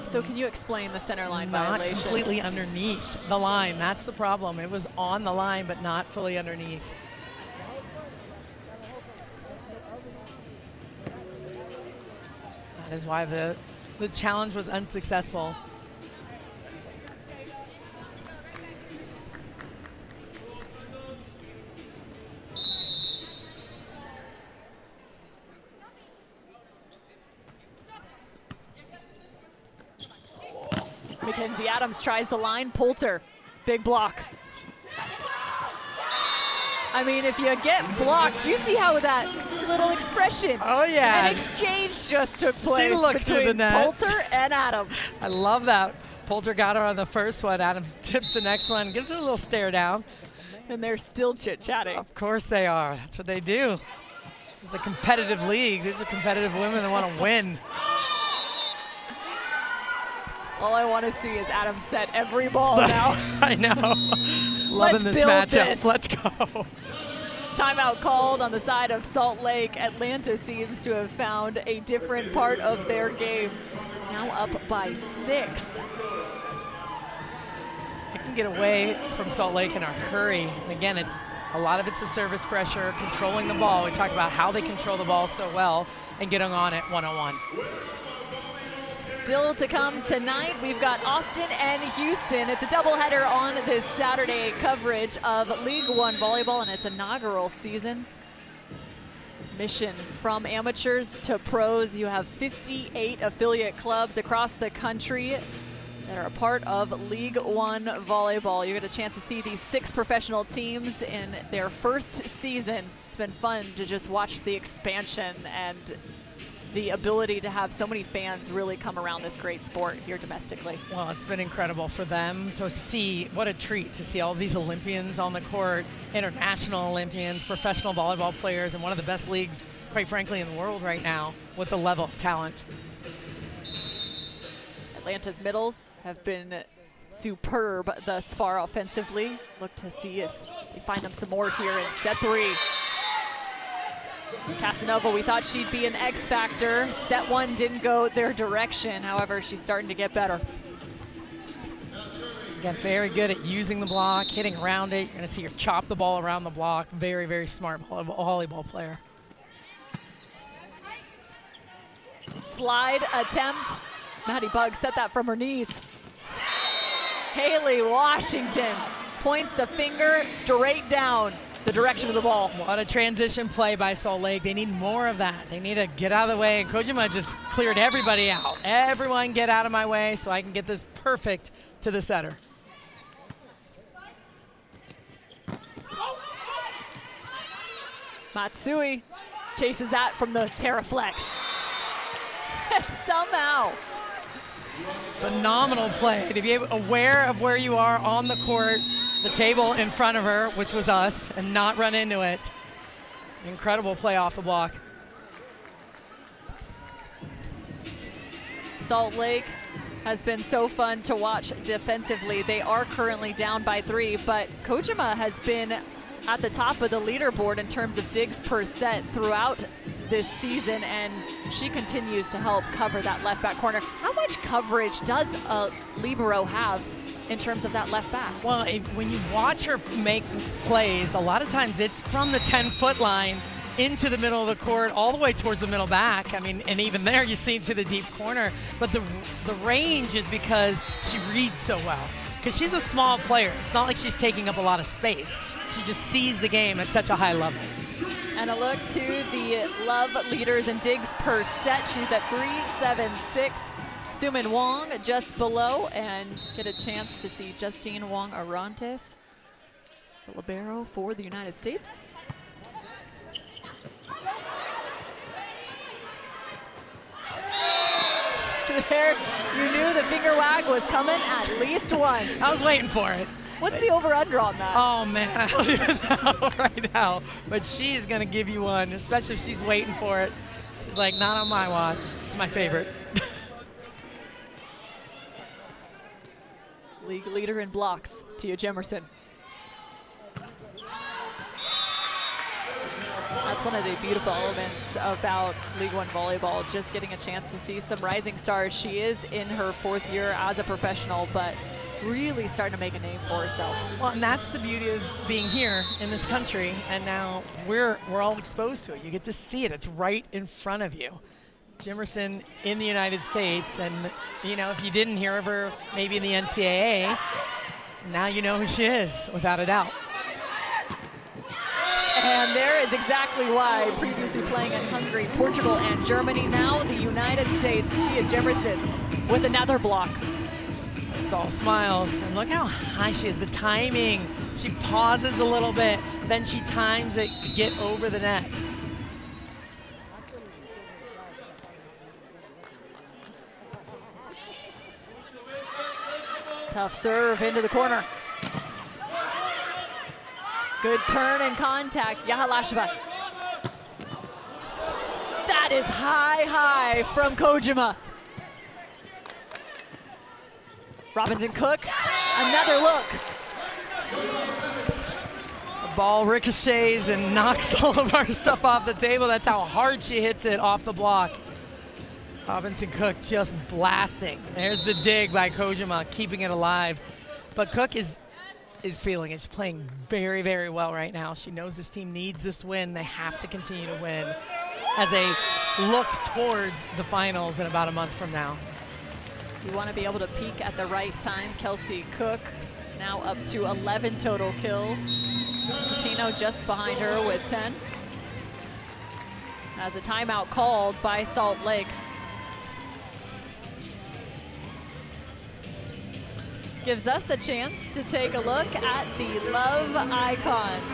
So can you explain the center line Not violation? completely underneath the line. That's the problem. It was on the line, but not fully underneath. That is why the challenge was unsuccessful. Mackenzie Adams tries the line. Poulter, big block. I mean, if you get blocked, you see how that little expression. Oh, yeah. An exchange just took place looked through the between net. Poulter and Adams. I love that. Poulter got her on the first one. Adams tips the next one, gives her a little stare down. And they're still chit-chatting. Of course they are. That's what they do. It's a competitive league. These are competitive women that want to win. All I want to see is Adams set every ball now. I know. Loving this build matchup. this. Let's go. Timeout called on the side of Salt Lake. Atlanta seems to have found a different part of their game. Now up by 6. I can get away from Salt Lake in a hurry. And again, a lot of it's the service pressure, controlling the ball. We talked about how they control the ball so well and getting on it one-on-one. Still to come tonight, we've got Austin and Houston. It's a doubleheader on this Saturday coverage of League One volleyball in its inaugural season. Mission from amateurs to pros. You have 58 affiliate clubs across the country that are a part of League One volleyball. You get a chance to see these 6 professional teams in their first season. It's been fun to just watch the expansion and the ability to have so many fans really come around this great sport here domestically. Well, it's been incredible for them to see. What a treat to see all these Olympians on the court, international Olympians, professional volleyball players, and one of the best leagues, quite frankly, in the world right now with the level of talent. Atlanta's middles have been superb thus far offensively. Look to see if they find them some more here in set 3. Casanova, we thought she'd be an X factor. Set 1 didn't go their direction. However, she's starting to get better. Again, very good at using the block, hitting around it. You're going to see her chop the ball around the block. Very, very smart volleyball player. Slide attempt. Maddie Bugg set that from her knees. Haley Washington points the finger straight down the direction of the ball. What a transition play by Salt Lake. They need more of that. They need to get out of the way. And Kojima just cleared everybody out. Everyone get out of my way so I can get this perfect to the setter. Matsui chases that from the Terraflex. Somehow. Phenomenal play to be aware of where you are on the court, the table in front of her, which was us, and not run into it. Incredible play off the block. Salt Lake has been so fun to watch defensively. They are currently down by 3, but Kojima has been at the top of the leaderboard in terms of digs per set throughout this season, and she continues to help cover that left back corner. How much coverage does a libero have in terms of that left back? Well, when you watch her make plays, a lot of times it's from the 10-foot line into the middle of the court, all the way towards the middle back. I mean, and even there you see to the deep corner. But the range is because she reads so well. Because she's a small player. It's not like she's taking up a lot of space. She just sees the game at such a high level. And a look to the Love leaders in digs per set. She's at 376. Sumin Wong just below, and get a chance to see Justine Wong Arantes, the libero for the United States. There, you knew the finger wag was coming at least once. I was waiting for it. What's the over-under on that? Oh, man, I don't even know right now. But she's going to give you one, especially if she's waiting for it. She's like, not on my watch. It's my favorite. League leader in blocks, Tia Jemerson. That's one of the beautiful elements about League One volleyball, just getting a chance to see some rising stars. She is in her 4th year as a professional, but really starting to make a name for herself. Well, and that's the beauty of being here in this country, and now we're all exposed to it. You get to see it. It's right in front of you. Jemerson in the United States, and you know, if you didn't hear of her maybe in the NCAA, now you know who she is, without a doubt. And there is exactly why, previously playing in Hungary, Portugal, and Germany, now the United States, Tia Jemerson with another block. It's all smiles. And look how high she is. The timing. She pauses a little bit, then she times it to get over the net. Tough serve into the corner. Good turn and contact, Yahalasheva. That is high from Kojima. Robinson Cook, another look. The ball ricochets and knocks all of our stuff off the table. That's how hard she hits it off the block. Robinson Cook just blasting. There's the dig by Kojima, keeping it alive. But Cook is feeling it. She's playing very, very well right now. She knows this team needs this win. They have to continue to win as they look towards the finals in about a month from now. You want to be able to peak at the right time. Kelsey Cook now up to 11 total kills. Patino just behind her with 10. As a timeout called by Salt Lake. Gives us a chance to take a look at the Love Icons.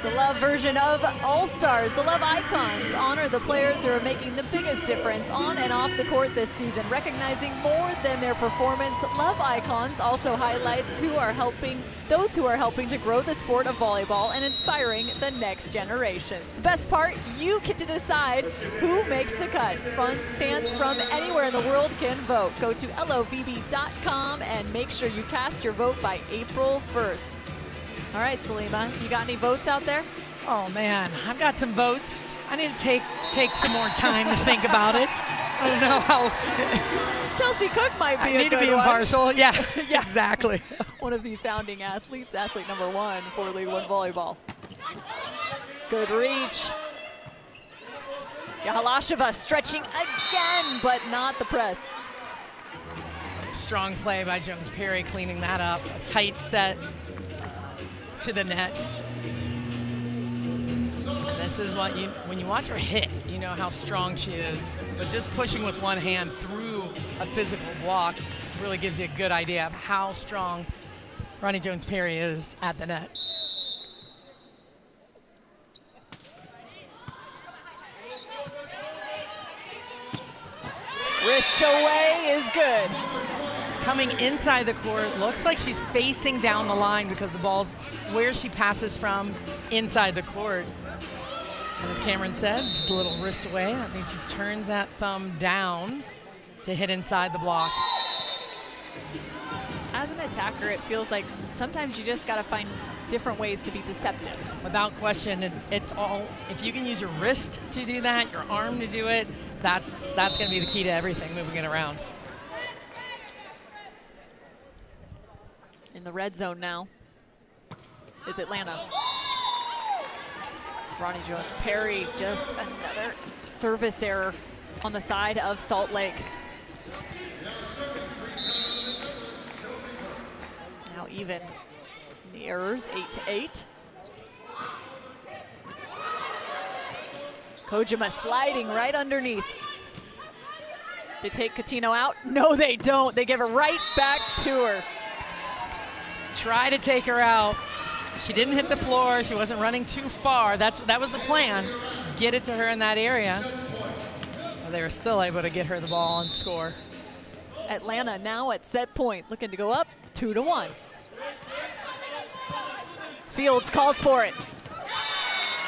The Love version of All-Stars. The Love Icons honor the players who are making the biggest difference on and off the court this season, recognizing more than their performance. Love Icons also highlights those who are helping to grow the sport of volleyball and inspiring the next generations. The best part, you get to decide who makes the cut. Fans from anywhere in the world can vote. Go to LOVB.com and make sure you cast your vote by April 1st. All right, Salima, you got any votes out there? Oh man, I've got some votes. I need to take some more time to think about it. I don't know how. Kelsey Cook might be I need to be impartial. Yeah, Yeah. exactly. One of the founding athletes, athlete number 1 for League One volleyball. Good reach. Yahalasheva stretching again, but not the press. Strong play by Jones Perry, cleaning that up. A tight set to the net. And this is what when you watch her hit, you know how strong she is. But just pushing with one hand through a physical block really gives you a good idea of how strong Ronnie Jones Perry is at the net. Wrist away is good. Coming inside the court, looks like she's facing down the line because the ball's where she passes from inside the court. And as Cameron said, just a little wrist away. That means she turns that thumb down to hit inside the block. As an attacker, it feels like sometimes you just got to find different ways to be deceptive. Without question, it's all, if you can use your wrist to do that, your arm to do it, that's going to be the key to everything, moving it around. In the red zone now is Atlanta. Ronnie Jones Perry, just another service error on the side of Salt Lake. Now even in the errors, 8-8. Kojima sliding right underneath. They take Coutinho out. No, they don't. They give it right back to her. Try to take her out. She didn't hit the floor. She wasn't running too far. That was the plan. Get it to her in that area. Well, they were still able to get her the ball and score. Atlanta now at set point, looking to go up 2-1. Fields calls for it.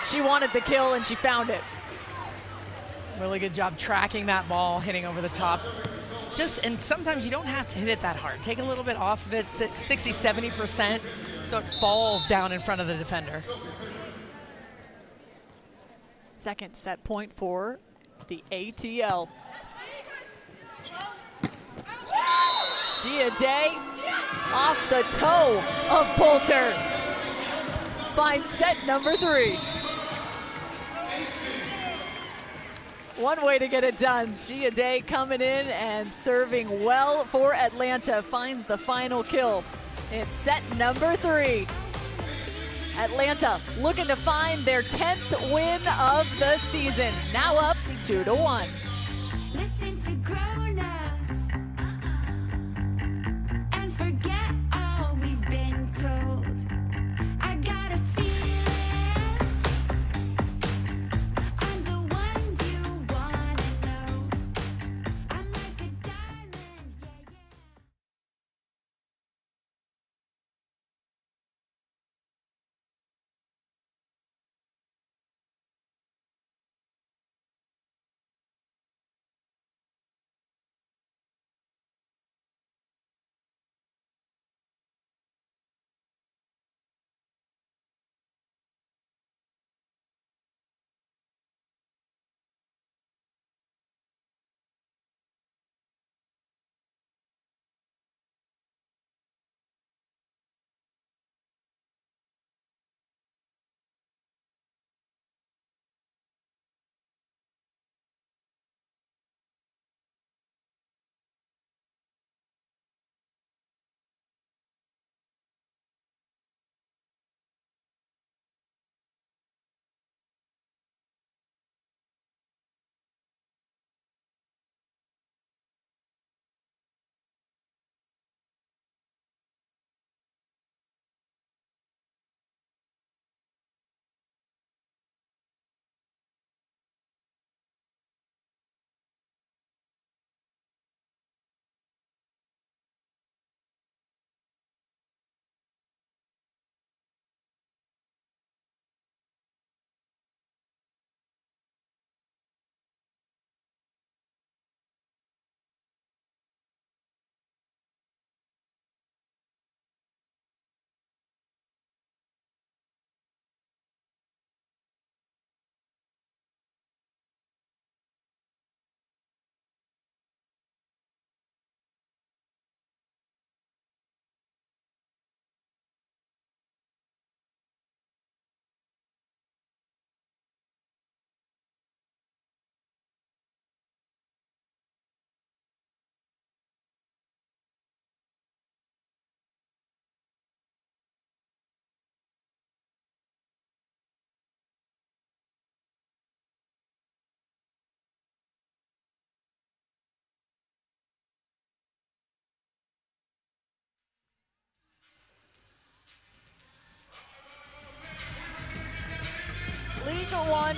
She wanted the kill and she found it. Really good job tracking that ball, hitting over the top. And sometimes you don't have to hit it that hard. Take a little bit off of it, 60, 70%, so it falls down in front of the defender. Second set point for the ATL. Gia Day off the toe of Poulter. Finds set number 3. One way to get it done. Gia Day coming in and serving well for Atlanta. Finds the final kill. It's set number 3. Atlanta looking to find their 10th win of the season. Now up 2-1. Listen to grown-ups.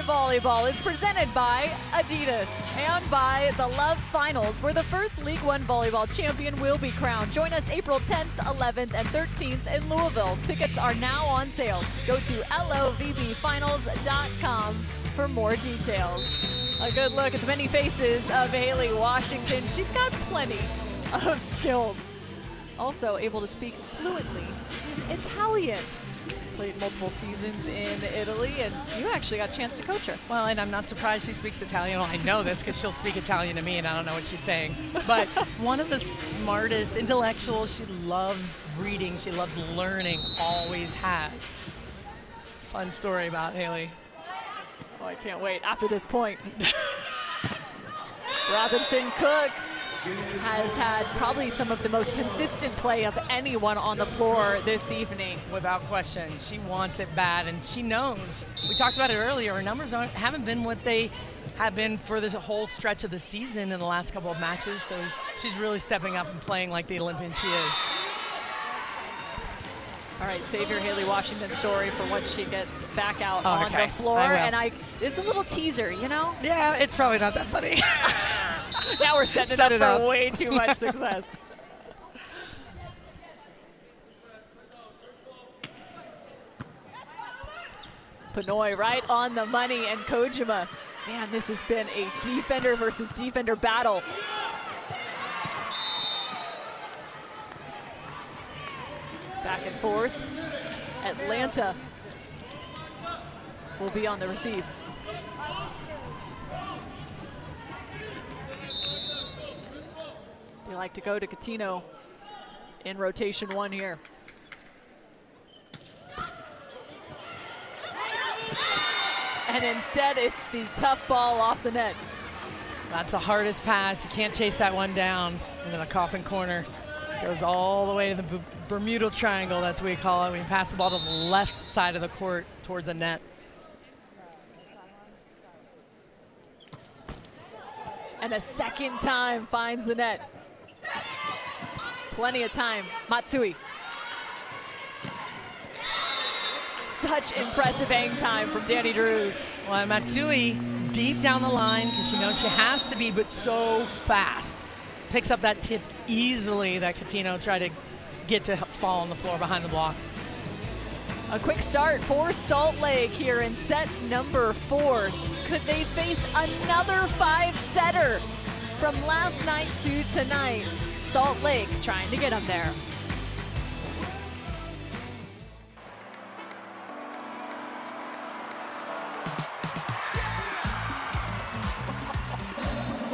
Volleyball is presented by Adidas and by the Love Finals, where the first League One volleyball champion will be crowned. Join us April 10th, 11th, and 13th in Louisville. Tickets are now on sale. Go to LOVBfinals.com for more details. A good look at the many faces of Haley Washington. She's got plenty of skills. Also able to speak fluently in Italian. Played multiple seasons in Italy, and you actually got a chance to coach her. Well, and I'm not surprised she speaks Italian. Well, I know this because she'll speak Italian to me, and I don't know what she's saying. But one of the smartest intellectuals. She loves reading. She loves learning. Always has. Fun story about Haley. Oh, I can't wait after this point. Robinson Cook has had probably some of the most consistent play of anyone on the floor this evening. Without question. She wants it bad, and she knows. We talked about it earlier. Her numbers haven't been what they have been for this whole stretch of the season in the last couple of matches, so she's really stepping up and playing like the Olympian she is. All right, save your Haley Washington story for once she gets back out Oh, on okay. the floor. I will. And it's a little teaser, you know? Yeah, it's probably not that funny. Now we're setting Set it it up up. for way too much success. Pinoy right on the money, and Kojima. Man, this has been a defender versus defender battle. Back and forth. Atlanta will be on the receive. They like to go to Coutinho in rotation one here. And instead, it's the tough ball off the net. That's the hardest pass. You can't chase that one down. And then a coffin corner goes all the way to the Bermuda Triangle. That's what we call it. We pass the ball to the left side of the court towards the net. And a second time finds the net. Plenty of time. Matsui. Such impressive hang time from Danny Drews. Well, Matsui deep down the line because she knows she has to be, but so fast. Picks up that tip easily that Coutinho tried to get to fall on the floor behind the block. A quick start for Salt Lake here in set number 4. Could they face another 5-setter from last night to tonight? Salt Lake trying to get them there.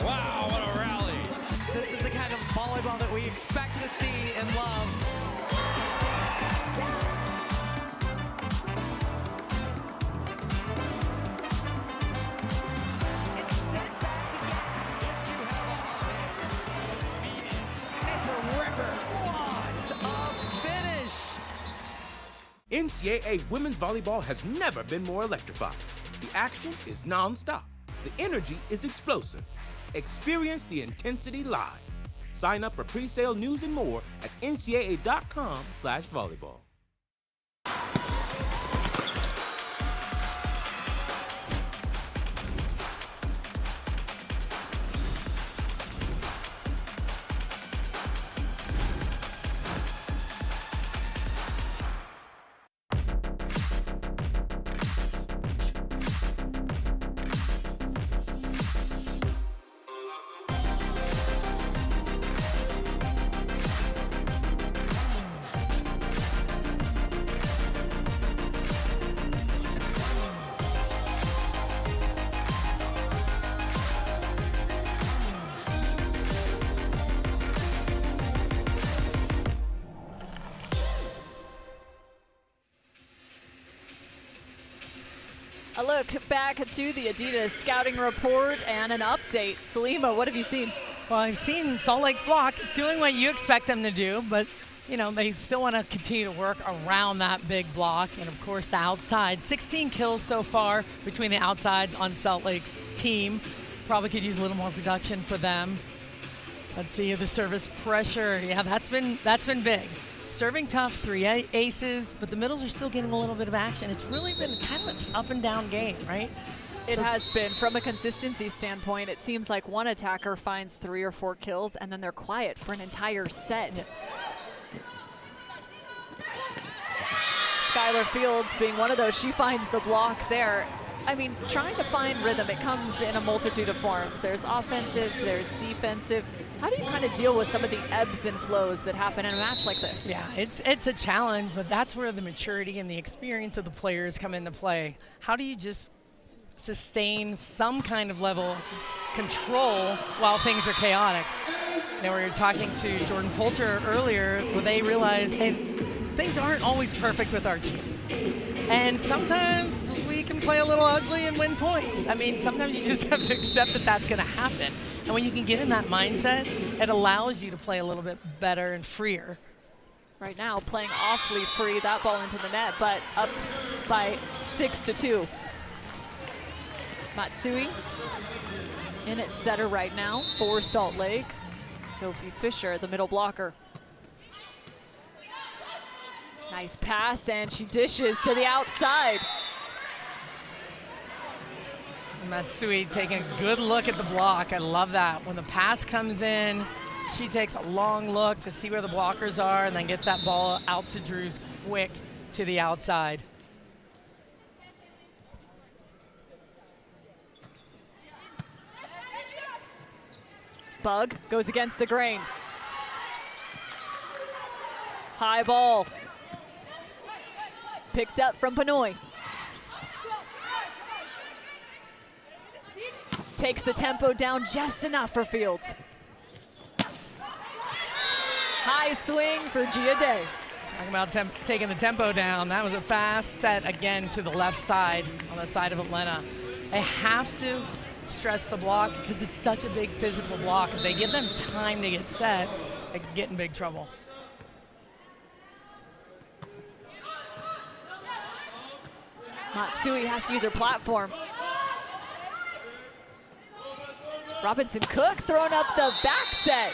Wow, what a rally. This is the kind of volleyball that we expect to see and love. NCAA women's volleyball has never been more electrifying. The action is non-stop. The energy is explosive. Experience the intensity live. Sign up for pre-sale news and more at ncaa.com/volleyball. A look back to the Adidas scouting report and an update. Salima, what have you seen? Well, I've seen Salt Lake block is doing what you expect them to do, but you know, they still want to continue to work around that big block and of course the outside. 16 kills so far between the outsides on Salt Lake's team. Probably could use a little more production for them. Let's see the service pressure. Yeah, that's been big. Serving tough, 3 aces, but the middles are still getting a little bit of action. It's really been kind of an up and down game, right? It has been. From a consistency standpoint, it seems like one attacker finds 3 or 4 kills and then they're quiet for an entire set. Skylar Fields being one of those, she finds the block there. I mean, trying to find rhythm, it comes in a multitude of forms. There's offensive, there's defensive. How do you kind of deal with some of the ebbs and flows that happen in a match like this? Yeah, it's a challenge, but that's where the maturity and the experience of the players come into play. How do you just sustain some kind of level control while things are chaotic? You know, we were talking to Jordan Poulter earlier where they realized, hey, things aren't always perfect with our team. And sometimes we can play a little ugly and win points. I mean, sometimes you just have to accept that that's going to happen. And when you can get in that mindset, it allows you to play a little bit better and freer. Right now, playing awfully free, that ball into the net, but up by 6-2. Matsui in at setter right now for Salt Lake. Sophie Fisher, the middle blocker. Nice pass, and she dishes to the outside. Matsui taking a good look at the block. I love that. When the pass comes in, she takes a long look to see where the blockers are and then gets that ball out to Drews quick to the outside. Bug goes against the grain. High ball. Picked up from Panoy. Takes the tempo down just enough for Fields. High swing for Gia Day. Talking about taking the tempo down. That was a fast set again to the left side, on the side of Atlanta. They have to stress the block because it's such a big physical block. If they give them time to get set, they can get in big trouble. Matsui has to use her platform. Robinson Cook throwing up the back set.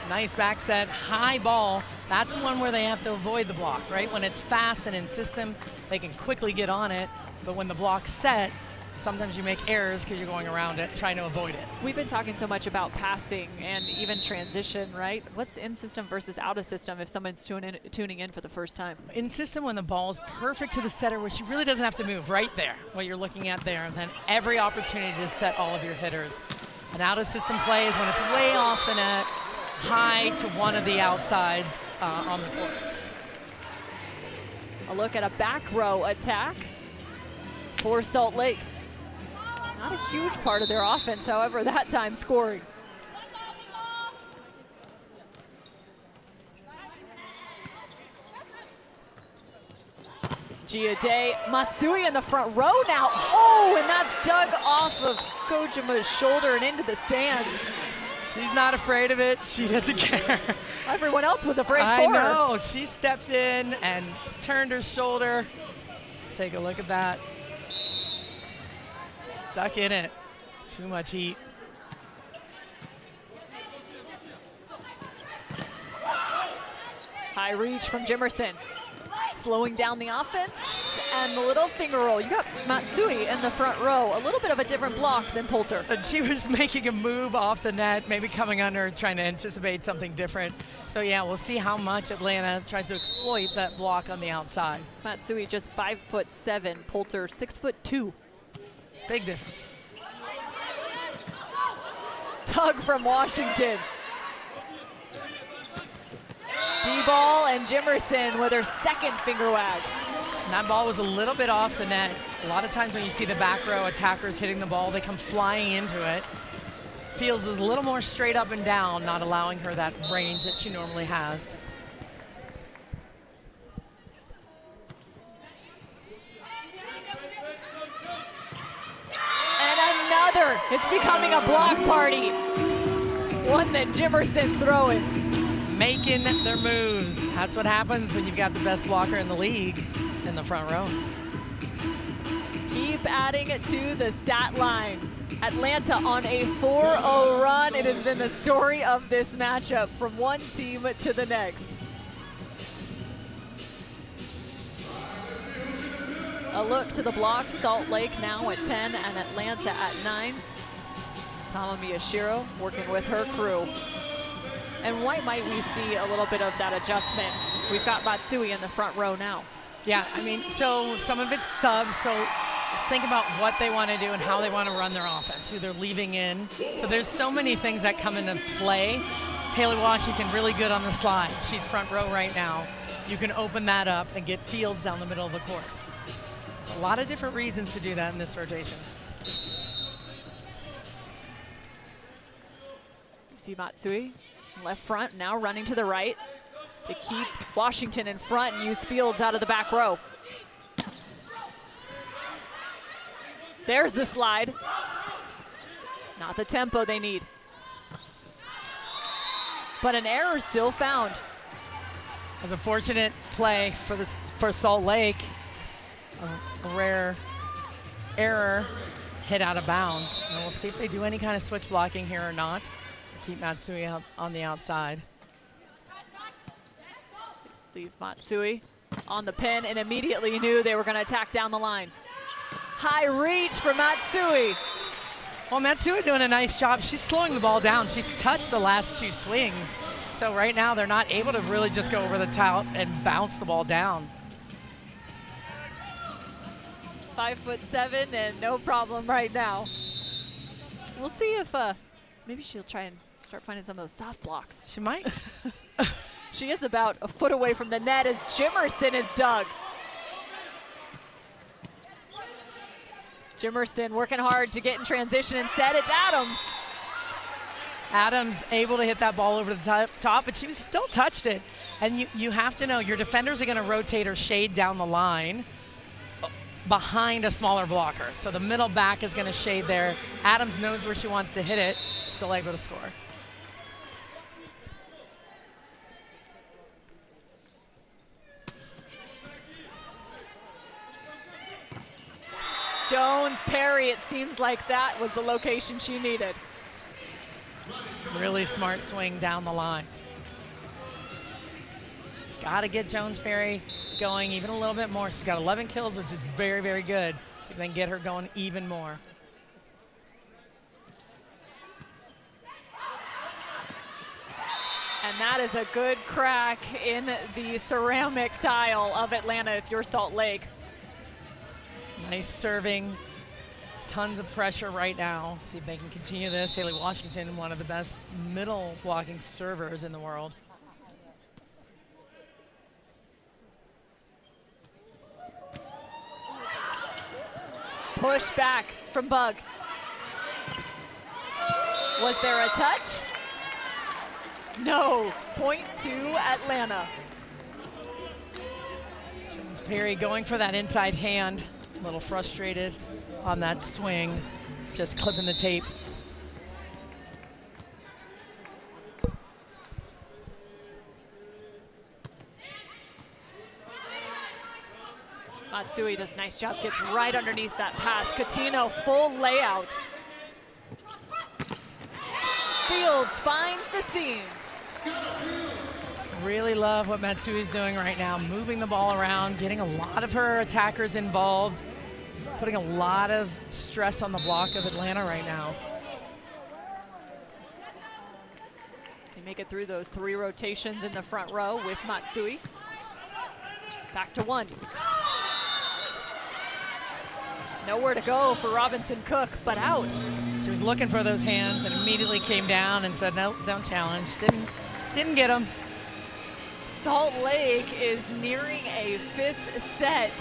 Nice back set, high ball. That's the one where they have to avoid the block, right? When it's fast and in system, they can quickly get on it. But when the block's set, sometimes you make errors because you're going around it, trying to avoid it. We've been talking so much about passing and even transition, right? What's in system versus out of system if someone's tuning in for the first time? In system, when the ball's perfect to the setter, where she really doesn't have to move, right there, what you're looking at there, and then every opportunity to set all of your hitters. And out of system play is when it's way off the net, high to one of the outsides on the court. A look at a back row attack for Salt Lake. Not a huge part of their offense, however, that time scoring. Gia Day, Matsui in the front row now. Oh, and that's dug off of Kojima's shoulder and into the stands. She's not afraid of it. She doesn't care. Everyone else was afraid I for her. know. She stepped in and turned her shoulder. Take a look at that. Stuck in it. Too much heat. High reach from Jimerson. Slowing down the offense and the little finger roll. You got Matsui in the front row. A little bit of a different block than Poulter. And she was making a move off the net, maybe coming under, trying to anticipate something different. So yeah, we'll see how much Atlanta tries to exploit that block on the outside. Matsui just 5'7", Poulter 6'2". Big difference. Tug from Washington. D-ball and Jimerson with her second finger wag. And that ball was a little bit off the net. A lot of times when you see the back row attackers hitting the ball, they come flying into it. Fields was a little more straight up and down, not allowing her that range that she normally has. And another. It's becoming a block party. One that Jimerson's throwing. Making their moves. That's what happens when you've got the best blocker in the league in the front row. Keep adding it to the stat line. Atlanta on a 4-0 run. It has been the story of this matchup from one team to the next. a look to the block. Salt Lake now at 10 and Atlanta at 9. Tama Miyashiro working with her crew. And why might we see a little bit of that adjustment? We've got Matsui in the front row now. Yeah, I mean, so some of it's subs, so let's think about what they want to do and how they want to run their offense, who they're leaving in. So there's so many things that come into play. Haley Washington really good on the slide. She's front row right now. You can open that up and get Fields down the middle of the court. There's a lot of different reasons to do that in this rotation. You see Matsui, left front, now running to the right. They keep Washington in front and use Fields out of the back row. There's the slide. Not the tempo they need. But an error still found. It was a fortunate play for Salt Lake. A rare error hit out of bounds. And we'll see if they do any kind of switch blocking here or not. Keep Matsui out on the outside. Leave Matsui on the pin and immediately knew they were going to attack down the line. High reach for Matsui. Well, Matsui doing a nice job. She's slowing the ball down. She's touched the last 2 swings. So right now they're not able to really just go over the top and bounce the ball down. 5'7" and no problem right now. We'll see if maybe she'll try and start finding some of those soft blocks. She might. She is about a foot away from the net as Jimerson is dug. Jimerson working hard to get in transition and set. It's Adams. Adams able to hit that ball over the top, but she still touched it. And you have to know your defenders are going to rotate or shade down the line behind a smaller blocker. So the middle back is going to shade there. Adams knows where she wants to hit it, still able to score. Jones, Perry, it seems like that was the location she needed. Really smart swing down the line. Got to get Jones Perry going even a little bit more. She's got 11 kills, which is very, very good. See if they can get her going even more. And that is a good crack in the ceramic tile of Atlanta if you're Salt Lake. Nice serving. Tons of pressure right now. See if they can continue this. Haley Washington, one of the best middle blocking servers in the world. Push back from Bug. Was there a touch? No. Point to Atlanta. Jones Perry going for that inside hand. A little frustrated on that swing, just clipping the tape. Matsui does a nice job, gets right underneath that pass. Catino, full layout. Fields finds the seam. Really love what Matsui's doing right now, moving the ball around, getting a lot of her attackers involved, putting a lot of stress on the block of Atlanta right now. They make it through those 3 rotations in the front row with Matsui. Back to 1. Nowhere to go for Robinson Cook, but out. She was looking for those hands and immediately came down and said, nope, don't challenge. Didn't get them. Salt Lake is nearing a 5th set.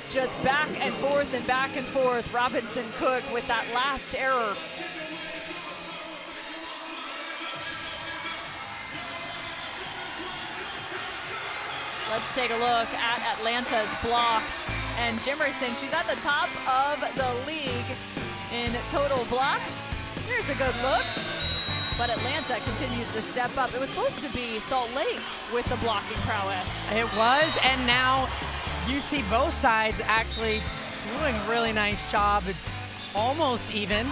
Just back and forth and back and forth. Robinson Cook with that last error. Let's take a look at Atlanta's blocks. And Jimerson, she's at the top of the league in total blocks. Here's a good look. But Atlanta continues to step up. It was supposed to be Salt Lake with the blocking prowess. It was, and now you see both sides actually doing a really nice job. It's almost even.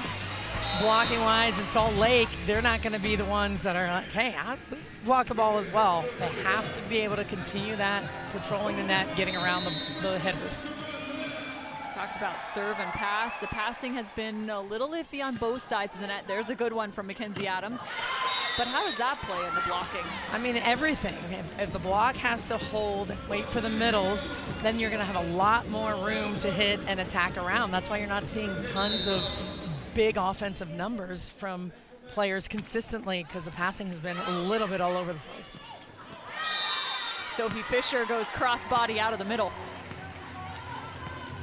blocking-wise in Salt Lake, they're not going to be the ones that are like, hey, we block the ball as well. They have to be able to continue that, patrolling the net, getting around the hitters. Talked about serve and pass. The passing has been a little iffy on both sides of the net. There's a good one from Mackenzie Adams. But how does that play in the blocking? I mean, everything. If the block has to hold, wait for the middles, then you're going to have a lot more room to hit and attack around. That's why you're not seeing tons of big offensive numbers from players consistently, because the passing has been a little bit all over the place. Sophie Fisher goes cross-body out of the middle.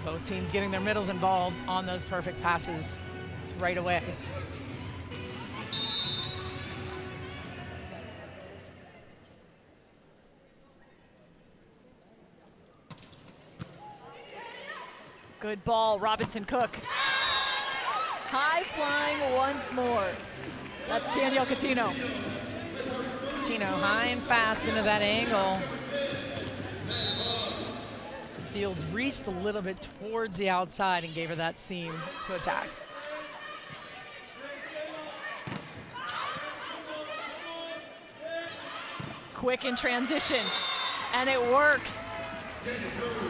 Both teams getting their middles involved on those perfect passes right away. Good ball, Robinson Cook. High flying once more. That's Danielle Catino. Catino high and fast into that angle. Fields reached a little bit towards the outside and gave her that seam to attack. Quick in transition, and it works.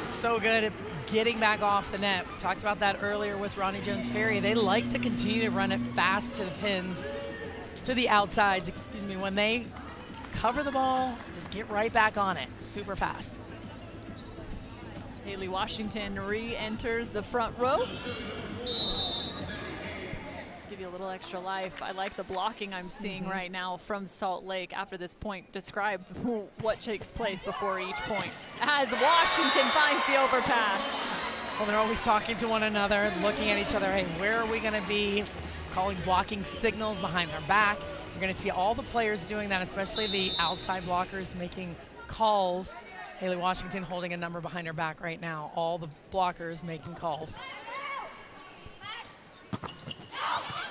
So good at getting back off the net. We talked about that earlier with Ronnie Jones-Perry. They like to continue to run it fast to the pins, to the outsides, excuse me. When they cover the ball, just get right back on it, super fast. Haley Washington re-enters the front row. Give you a little extra life. I like the blocking I'm seeing right now from Salt Lake after this point. Describe what takes place before each point as Washington finds the overpass. Well, they're always talking to one another, looking at each other. Hey, where are we going to be? Calling blocking signals behind their back. You're going to see all the players doing that, especially the outside blockers making calls. Haley Washington holding a number behind her back right now. All the blockers making calls.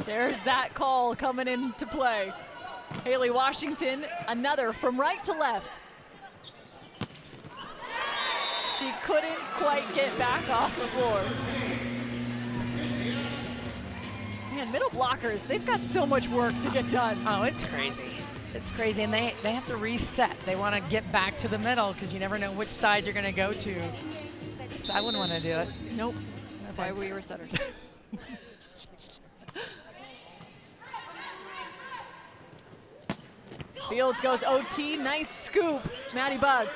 There's that call coming into play. Haley Washington, another from right to left. She couldn't quite get back off the floor. Man, middle blockers, they've got so much work to get done. Oh, it's crazy. It's crazy, and they have to reset. They want to get back to the middle because you never know which side you're going to go to. So I wouldn't want to do it. Nope, that's why we were setters. Fields goes OT, nice scoop, Maddie Bug.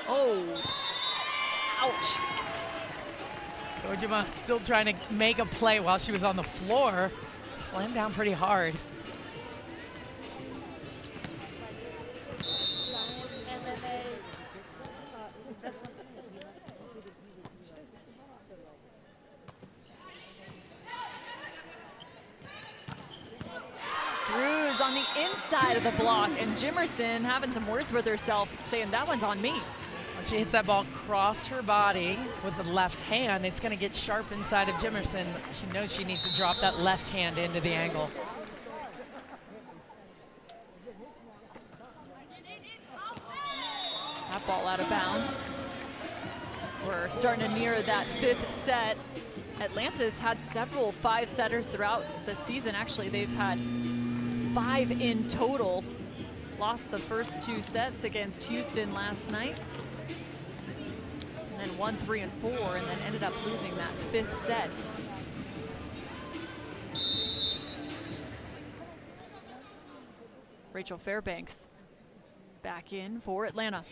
Oh, ouch. Kojima still trying to make a play while she was on the floor. Slammed down pretty hard. Drews on the inside of the block, and Jimerson having some words with herself, saying that one's on me. When she hits that ball across her body with the left hand, it's going to get sharp inside of Jimerson. She knows she needs to drop that left hand into the angle. That ball out of bounds. We're starting to near that fifth set. Atlanta's had several five-setters throughout the season. Actually, they've had 5 in total. Lost the first 2 sets against Houston last night. And then won 3 and 4, and then ended up losing that 5th set. Rachel Fairbanks back in for Atlanta.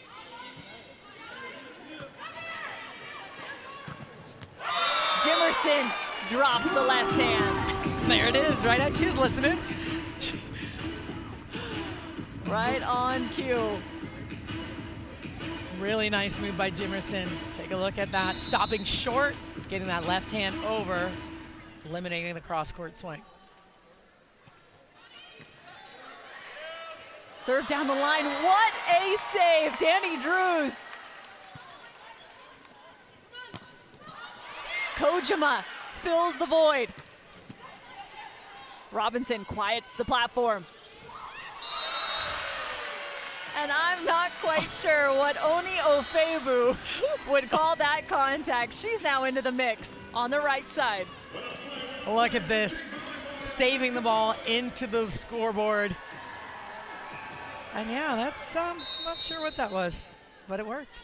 Jimerson drops the left hand. There it is, right at, she was listening. Right on cue. Really nice move by Jimerson. Take a look at that, stopping short, getting that left hand over, eliminating the cross-court swing. Serve down the line, what a save, Danny Drews. Kojima fills the void. Robinson quiets the platform. And I'm not quite sure what Oni Ofebu would call that contact. She's now into the mix on the right side. Look at this. Saving the ball into the scoreboard. And yeah, that's, not sure what that was, but it worked.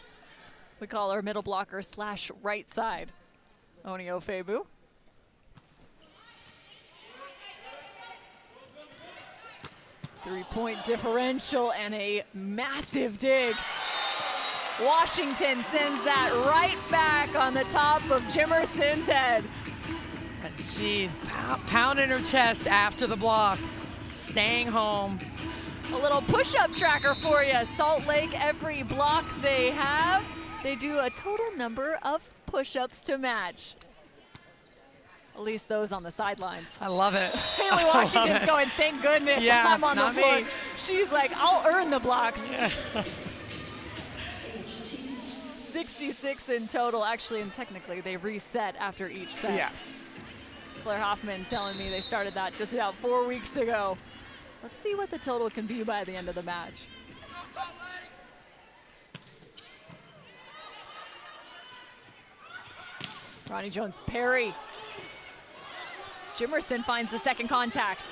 We call our middle blocker / right side, Oni Ofebu. Three-point differential and a massive dig. Washington sends that right back on the top of Jimerson's head. And she's pounding her chest after the block, staying home. A little push-up tracker for you. Salt Lake, every block they have, they do a total number of push-ups to match. At least those on the sidelines. I love it. Haley Washington's going, thank goodness Yeah, I'm on the not floor. me. She's like, I'll earn the blocks. Yeah. 66 in total, actually, and technically they reset after each set. Yes. Claire Hoffman telling me they started that just about 4 weeks ago. Let's see what the total can be by the end of the match. Ronnie Jones-Perry. Jimerson finds the second contact.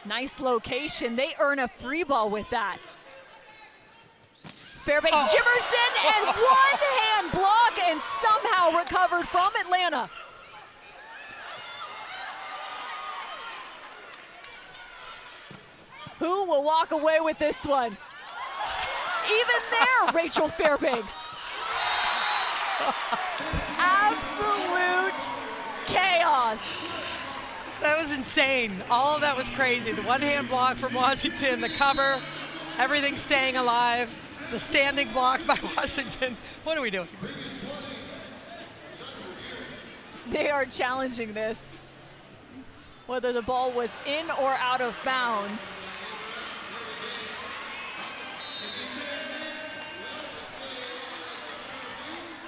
Nice location. They earn a free ball with that. Fairbanks, Jimerson, and one-hand block, and somehow recovered from Atlanta. Who will walk away with this one? Even there, Rachel Fairbanks. Absolute chaos. That was insane. All of that was crazy. The one-hand block from Washington, the cover, everything staying alive, the standing block by Washington. What are we doing? They are challenging this, whether the ball was in or out of bounds.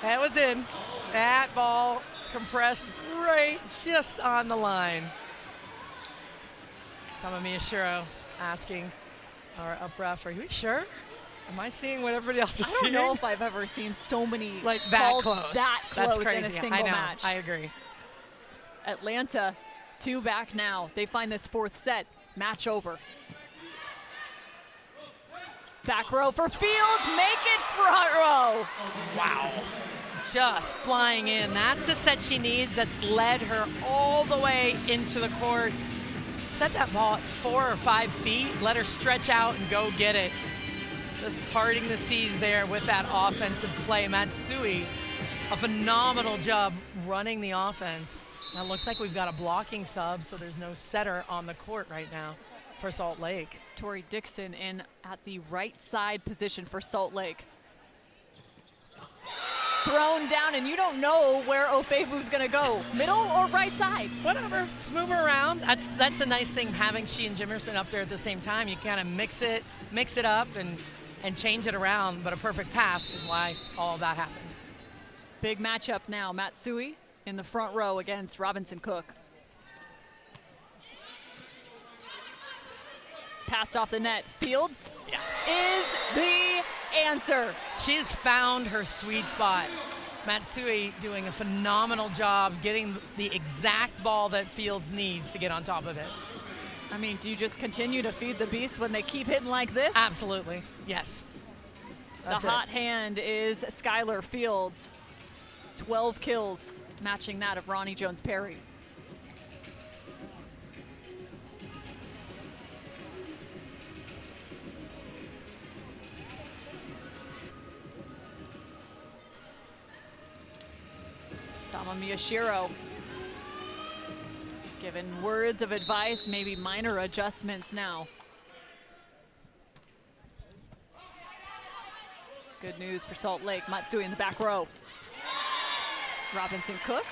That was in. That ball compressed right just on the line. Tamamiya Shiro asking our up ref, are you sure? Am I seeing what everybody else is seeing? I don't know if I've ever seen so many like that calls close. that That's close crazy. in a single I know. match. I agree. Atlanta 2 back now. They find this fourth set. Match over. Back row for Fields. Make it front row. Wow. Just flying in. That's the set she needs. That's led her all the way into the court. Set that ball at 4 or 5 feet. Let her stretch out and go get it. Just parting the seas there with that offensive play. Matsui, a phenomenal job running the offense. Now it looks like we've got a blocking sub, so there's no setter on the court right now for Salt Lake. Tori Dixon in at the right side position for Salt Lake. Thrown down, and you don't know where Ofebu's gonna go, middle or right side. Whatever, just move her around. That's a nice thing, having she and Jimerson up there at the same time. You kind of mix it up and change it around, but a perfect pass is why all of that happened. Big matchup now. Matsui in the front row against Robinson Cook. Passed off the net. Fields is the answer. She's found her sweet spot. Matsui doing a phenomenal job getting the exact ball that Fields needs to get on top of it. I mean, do you just continue to feed the beast when they keep hitting like this? Absolutely, yes. That's the hot hand is Skylar Fields. 12 kills, matching that of Ronnie Jones-Perry. Tamamiya Shiro given words of advice, maybe minor adjustments now. Good news for Salt Lake. Matsui in the back row. Robinson Cook,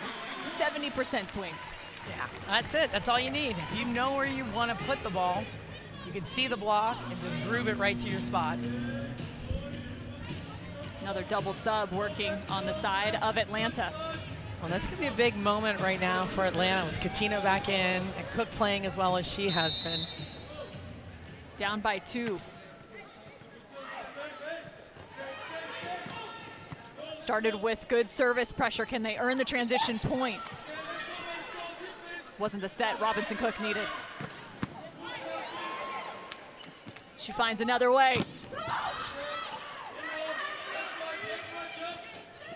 70% swing. Yeah, that's it. That's all you need. If you know where you want to put the ball, you can see the block and just groove it right to your spot. Another double sub working on the side of Atlanta. Well, this could be a big moment right now for Atlanta with Katina back in and Cook playing as well as she has been. Down by 2. Started with good service pressure. Can they earn the transition point? Wasn't the set Robinson Cook needed. She finds another way.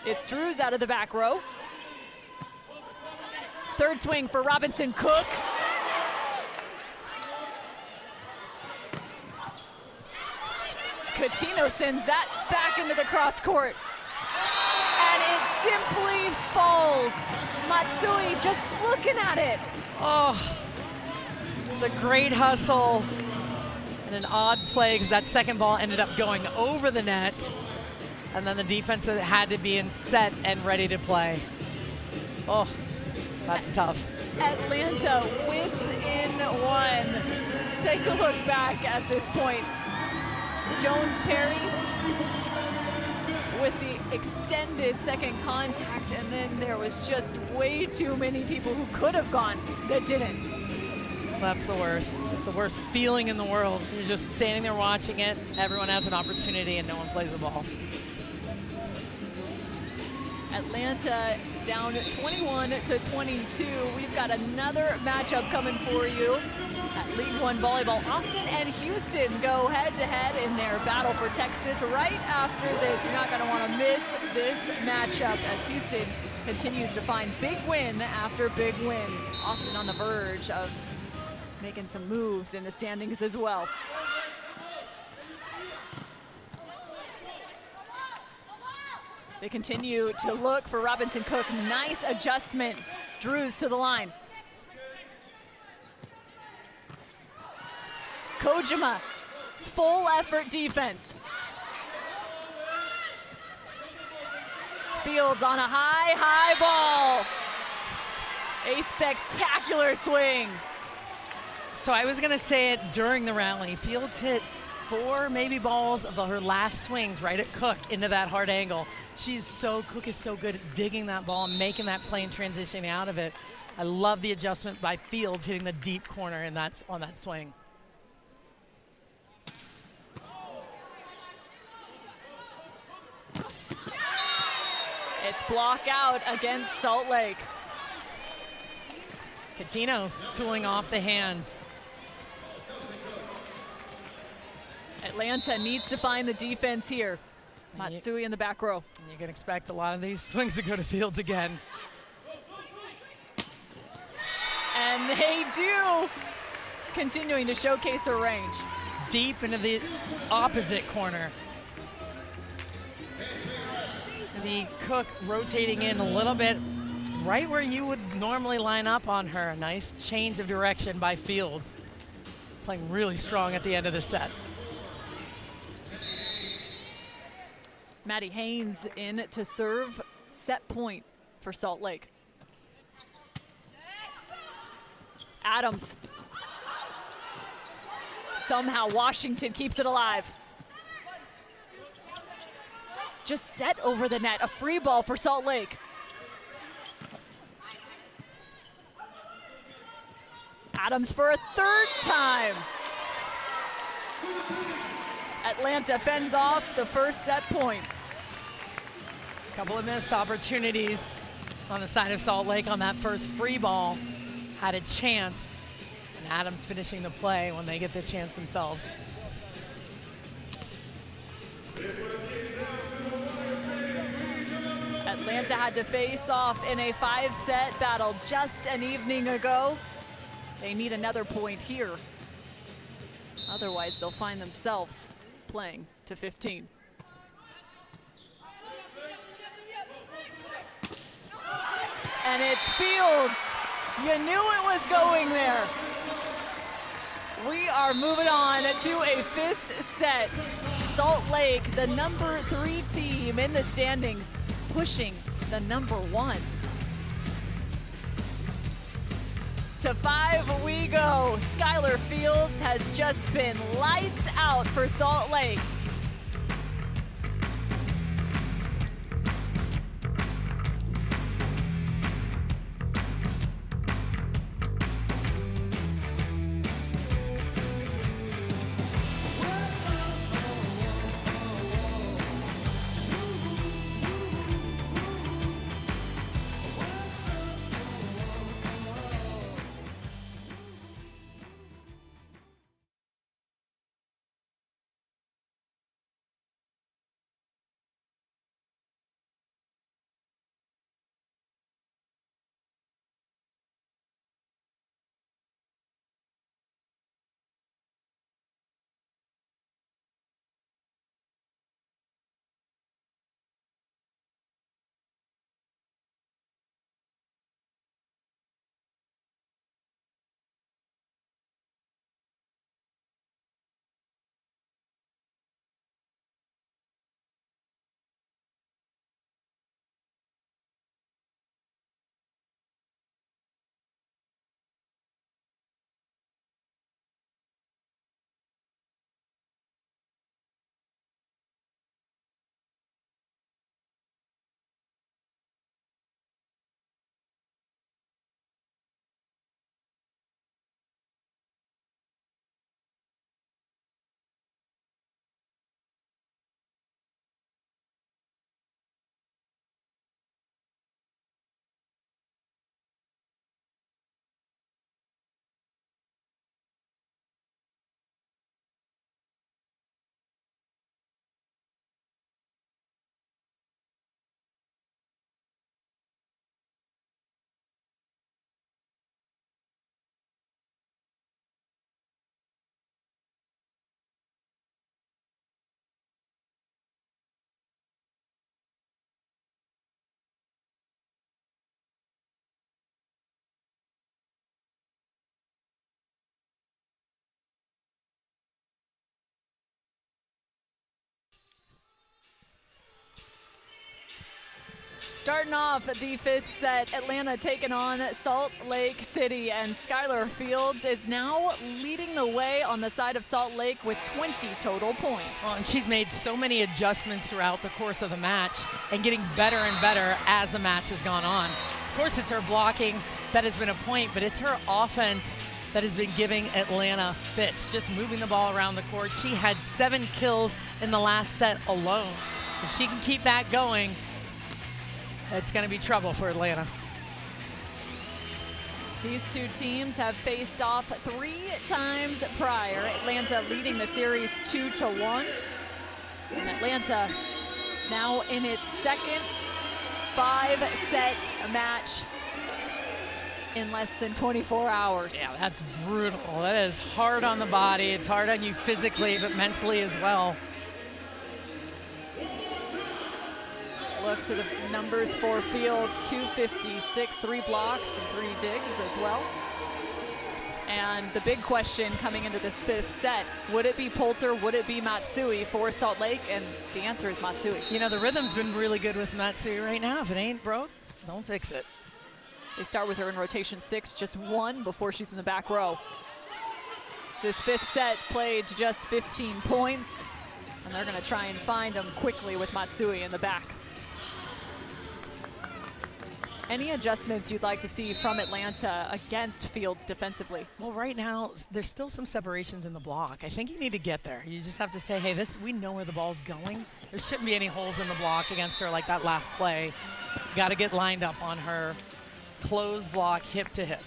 It's Drews out of the back row. Third swing for Robinson Cook. Coutinho sends that back into the cross court. And it simply falls. Matsui just looking at it. Oh, the great hustle. And an odd play because that second ball ended up going over the net. And then the defense had to be in set and ready to play. Oh, that's tough. Atlanta within one. Take a look back at this point. Jones Perry with the extended second contact, and then there was just way too many people who could have gone that didn't. That's the worst. It's the worst feeling in the world. You're just standing there watching it. Everyone has an opportunity and no one plays the ball. Atlanta down 21-22. We've got another matchup coming for you at League One Volleyball. Austin and Houston go head-to-head in their battle for Texas right after this. You're not going to want to miss this matchup as Houston continues to find big win after big win. Austin on the verge of making some moves in the standings as well. They continue to look for Robinson Cook. Nice adjustment. Drews to the line. Kojima, full effort defense. Fields on a high ball. A spectacular swing. So I was gonna say it during the rally. Fields hit 4 maybe balls of her last swings right at Cook into that hard angle. Cook is so good at digging that ball and making that play and transitioning out of it. I love the adjustment by Fields hitting the deep corner and that's on that swing. It's block out against Salt Lake. Coutinho tooling off the hands. Atlanta needs to find the defense here. Matsui in the back row. You can expect a lot of these swings to go to Fields again. And they do, continuing to showcase her range. Deep into the opposite corner. See Cook rotating in a little bit, right where you would normally line up on her. A nice change of direction by Fields. Playing really strong at the end of the set. Maddie Haynes in to serve, set point for Salt Lake. Adams. Somehow Washington keeps it alive. Just set over the net, a free ball for Salt Lake. Adams for a third time. Atlanta fends off the first set point. A couple of missed opportunities on the side of Salt Lake on that first free ball. Had a chance, and Adams finishing the play when they get the chance themselves. Atlanta had to face off in a 5-set battle just an evening ago. They need another point here. Otherwise, they'll find themselves playing to 15. And it's Fields. You knew it was going there. We are moving on to a 5th set. Salt Lake, the number 3 team in the standings, pushing the number 1. To 5 we go. Skylar Fields has just been lights out for Salt Lake. Starting off the 5th set, Atlanta taking on Salt Lake City, and Skylar Fields is now leading the way on the side of Salt Lake with 20 total points. Well, and she's made so many adjustments throughout the course of the match and getting better and better as the match has gone on. Of course, it's her blocking that has been a point, but it's her offense that has been giving Atlanta fits, just moving the ball around the court. She had 7 kills in the last set alone. If she can keep that going, it's going to be trouble for Atlanta. These two teams have faced off 3 times prior. Atlanta leading the series 2-1. And Atlanta now in its second 5-set match in less than 24 hours. Yeah, that's brutal. That is hard on the body. It's hard on you physically, but mentally as well. Look to the numbers for Fields, 256, 3 blocks and 3 digs as well. And the big question coming into this 5th set, would it be Poulter, would it be Matsui for Salt Lake? And the answer is Matsui. You know, the rhythm's been really good with Matsui right now. If it ain't broke, don't fix it. They start with her in rotation 6, just 1 before she's in the back row. This 5th set played to just 15 points, and they're gonna try and find them quickly with Matsui in the back. Any adjustments you'd like to see from Atlanta against Fields defensively? Well, right now, there's still some separations in the block. I think you need to get there. You just have to say, hey, we know where the ball's going. There shouldn't be any holes in the block against her like that last play. You got to get lined up on her. Close block, hip to hip.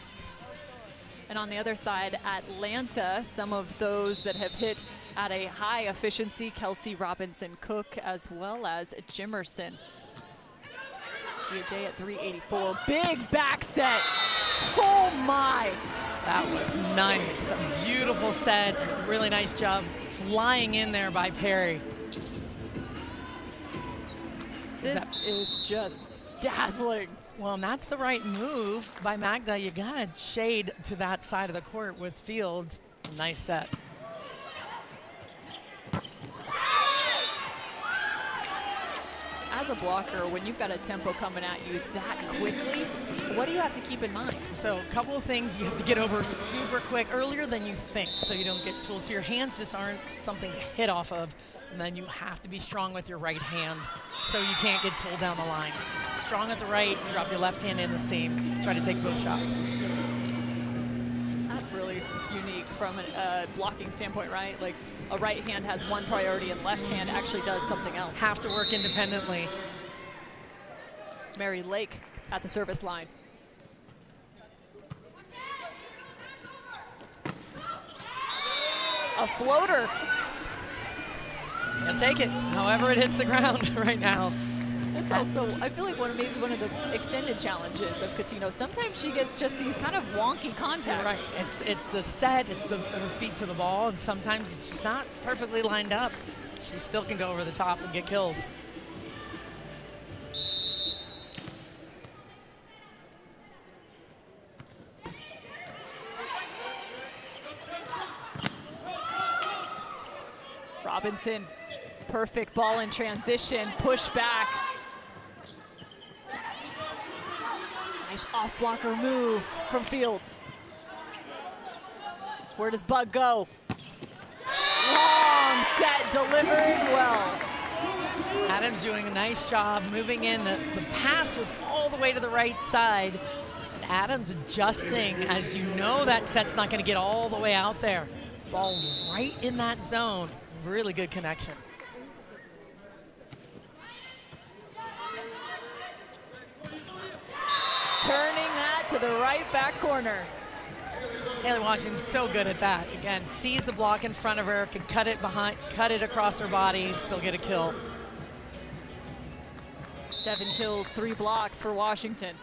And on the other side, Atlanta, some of those that have hit at a high efficiency, Kelsey Robinson-Cook as well as Jimerson. Giude at 384. Big back set. Oh my. That was nice. A beautiful set. Really nice job flying in there by Perry. This is just dazzling. Well, and that's the right move by Magda. You got to shade to that side of the court with Fields. Nice set. As a blocker, when you've got a tempo coming at you that quickly, what do you have to keep in mind? So a couple of things you have to get over super quick, earlier than you think, so you don't get tooled. So your hands just aren't something to hit off of, and then you have to be strong with your right hand so you can't get tooled down the line. Strong at the right, drop your left hand in the seam, try to take both shots. That's really unique from a blocking standpoint, right? Like a right hand has one priority and left hand actually does something else. Have to work independently. Mary Lake at the service line. A floater. And take it, however it hits the ground right now. That's also, I feel like maybe one of the extended challenges of Coutinho. Sometimes she gets just these kind of wonky contacts. Right, it's the set, it's her feet to the ball, and sometimes it's just not perfectly lined up. She still can go over the top and get kills. Robinson, perfect ball in transition, push back. Nice off blocker move from Fields. Where does Bug go? Long set, delivered well. Adams doing a nice job moving in. The pass was all the way to the right side. And Adams adjusting, as you know that set's not going to get all the way out there. Ball right in that zone. Really good connection. Turning that to the right back corner. Haley Washington's so good at that. Again, sees the block in front of her, can cut it behind, cut it across her body, and still get a kill. 7 kills, 3 blocks for Washington.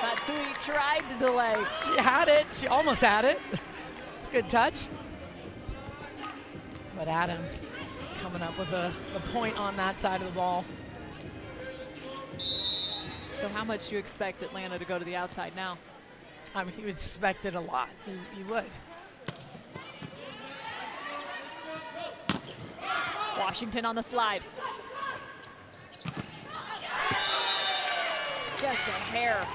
Matsui tried to delay. She had it. She almost had it. It's a good touch. But Adams coming up with the point on that side of the ball. So how much do you expect Atlanta to go to the outside now? I mean, you expect it a lot. You would. Washington on the slide. Just a hair.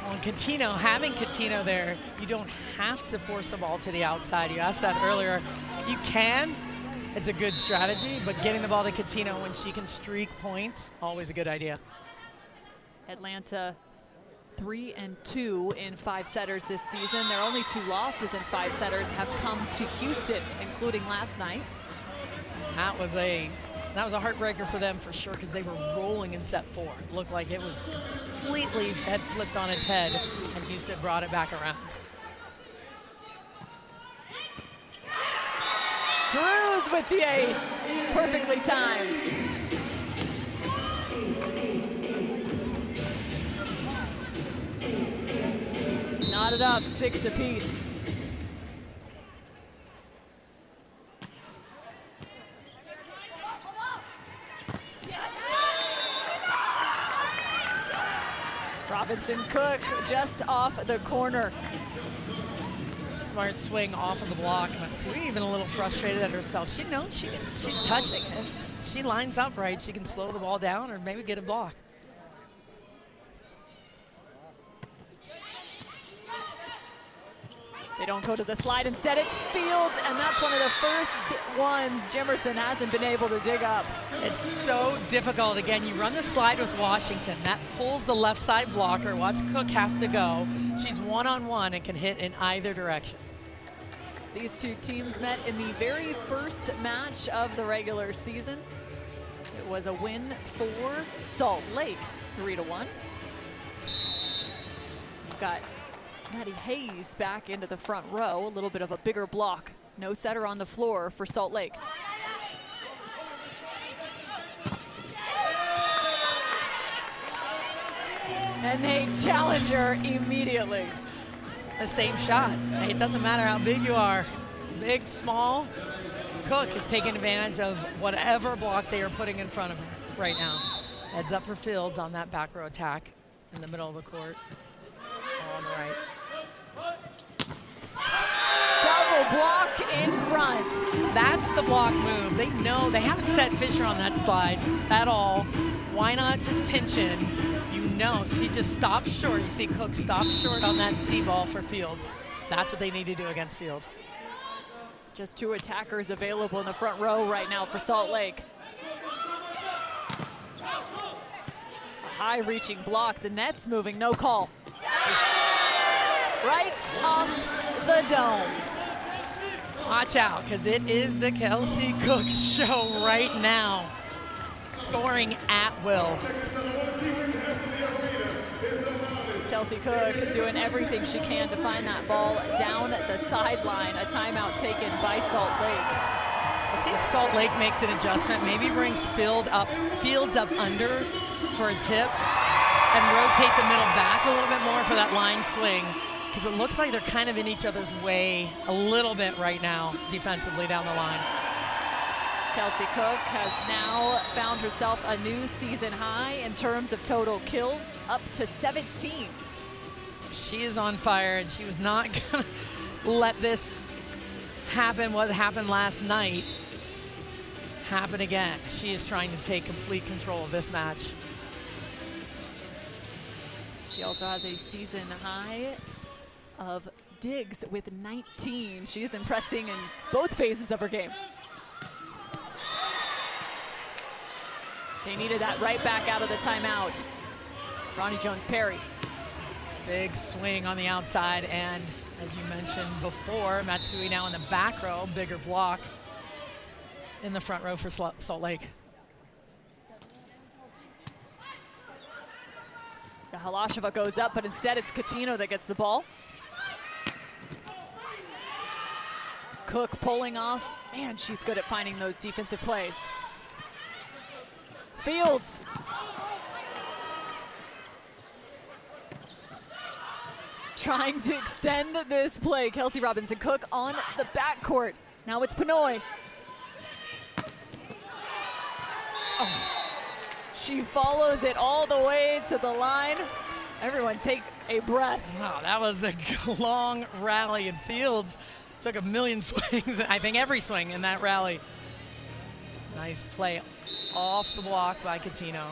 Well, having Coutinho there, you don't have to force the ball to the outside. You asked that earlier. You can. It's a good strategy, but getting the ball to Coutinho when she can streak points, always a good idea. Atlanta 3-2 in 5-setters this season. Their only 2 losses in 5-setters have come to Houston, including last night. That was a heartbreaker for them for sure, because they were rolling in set 4. It looked like it was completely had flipped on its head, and Houston brought it back around. Drews with the ace, perfectly timed. Knotted up, 6 apiece. Robinson Cook just off the corner. Smart swing off of the block. Matsui even a little frustrated at herself. She knows she's touching it. If she lines up right, she can slow the ball down or maybe get a block. They don't go to the slide. Instead, it's Fields, and that's one of the first ones Jimerson hasn't been able to dig up. It's so difficult. Again, you run the slide with Washington. That pulls the left side blocker. Watch Cook has to go. She's one-on-one and can hit in either direction. These 2 teams met in the very first match of the regular season. It was a win for Salt Lake, 3-1. We've got Maddie Hayes back into the front row, a little bit of a bigger block. No setter on the floor for Salt Lake. And they challenge her immediately. The same shot. It doesn't matter how big you are. Big, small. Cook is taking advantage of whatever block they are putting in front of her right now. Heads up for Fields on that back row attack in the middle of the court. On the right. Double block in front. That's the block move. They know they haven't set Fisher on that slide at all. Why not just pinch in? You know, she just stops short. You see Cook stop short on that C ball for Fields. That's what they need to do against Fields. Just 2 attackers available in the front row right now for Salt Lake. A high reaching block. The net's moving, no call. Right off the dome. Watch out, because it is the Kelsey Cook show right now. Scoring at will. Kelsey Cook doing everything she can to find that ball down the sideline. A timeout taken by Salt Lake. Let's see if Salt Lake makes an adjustment. Maybe brings Fields up under for a tip and rotate the middle back a little bit more for that line swing. Because it looks like they're kind of in each other's way a little bit right now defensively down the line. Kelsey Cook has now found herself a new season high in terms of total kills, up to 17. She is on fire, and she was not going to let this happen, what happened last night, happen again. She is trying to take complete control of this match. She also has a season high of digs with 19. She is impressing in both phases of her game. They needed that right back out of the timeout. Ronnie Jones-Perry. Big swing on the outside, and as you mentioned before, Matsui now in the back row, bigger block in the front row for Salt Lake. The Halasheva goes up, but instead it's Coutinho that gets the ball. Cook pulling off. Man, she's good at finding those defensive plays. Fields. Trying to extend this play. Kelsey Robinson Cook on the backcourt. Now it's Pinoy. Oh. She follows it all the way to the line. Everyone take a breath. Wow, that was a long rally, and Fields took a million swings, I think every swing in that rally. Nice play off the block by Coutinho.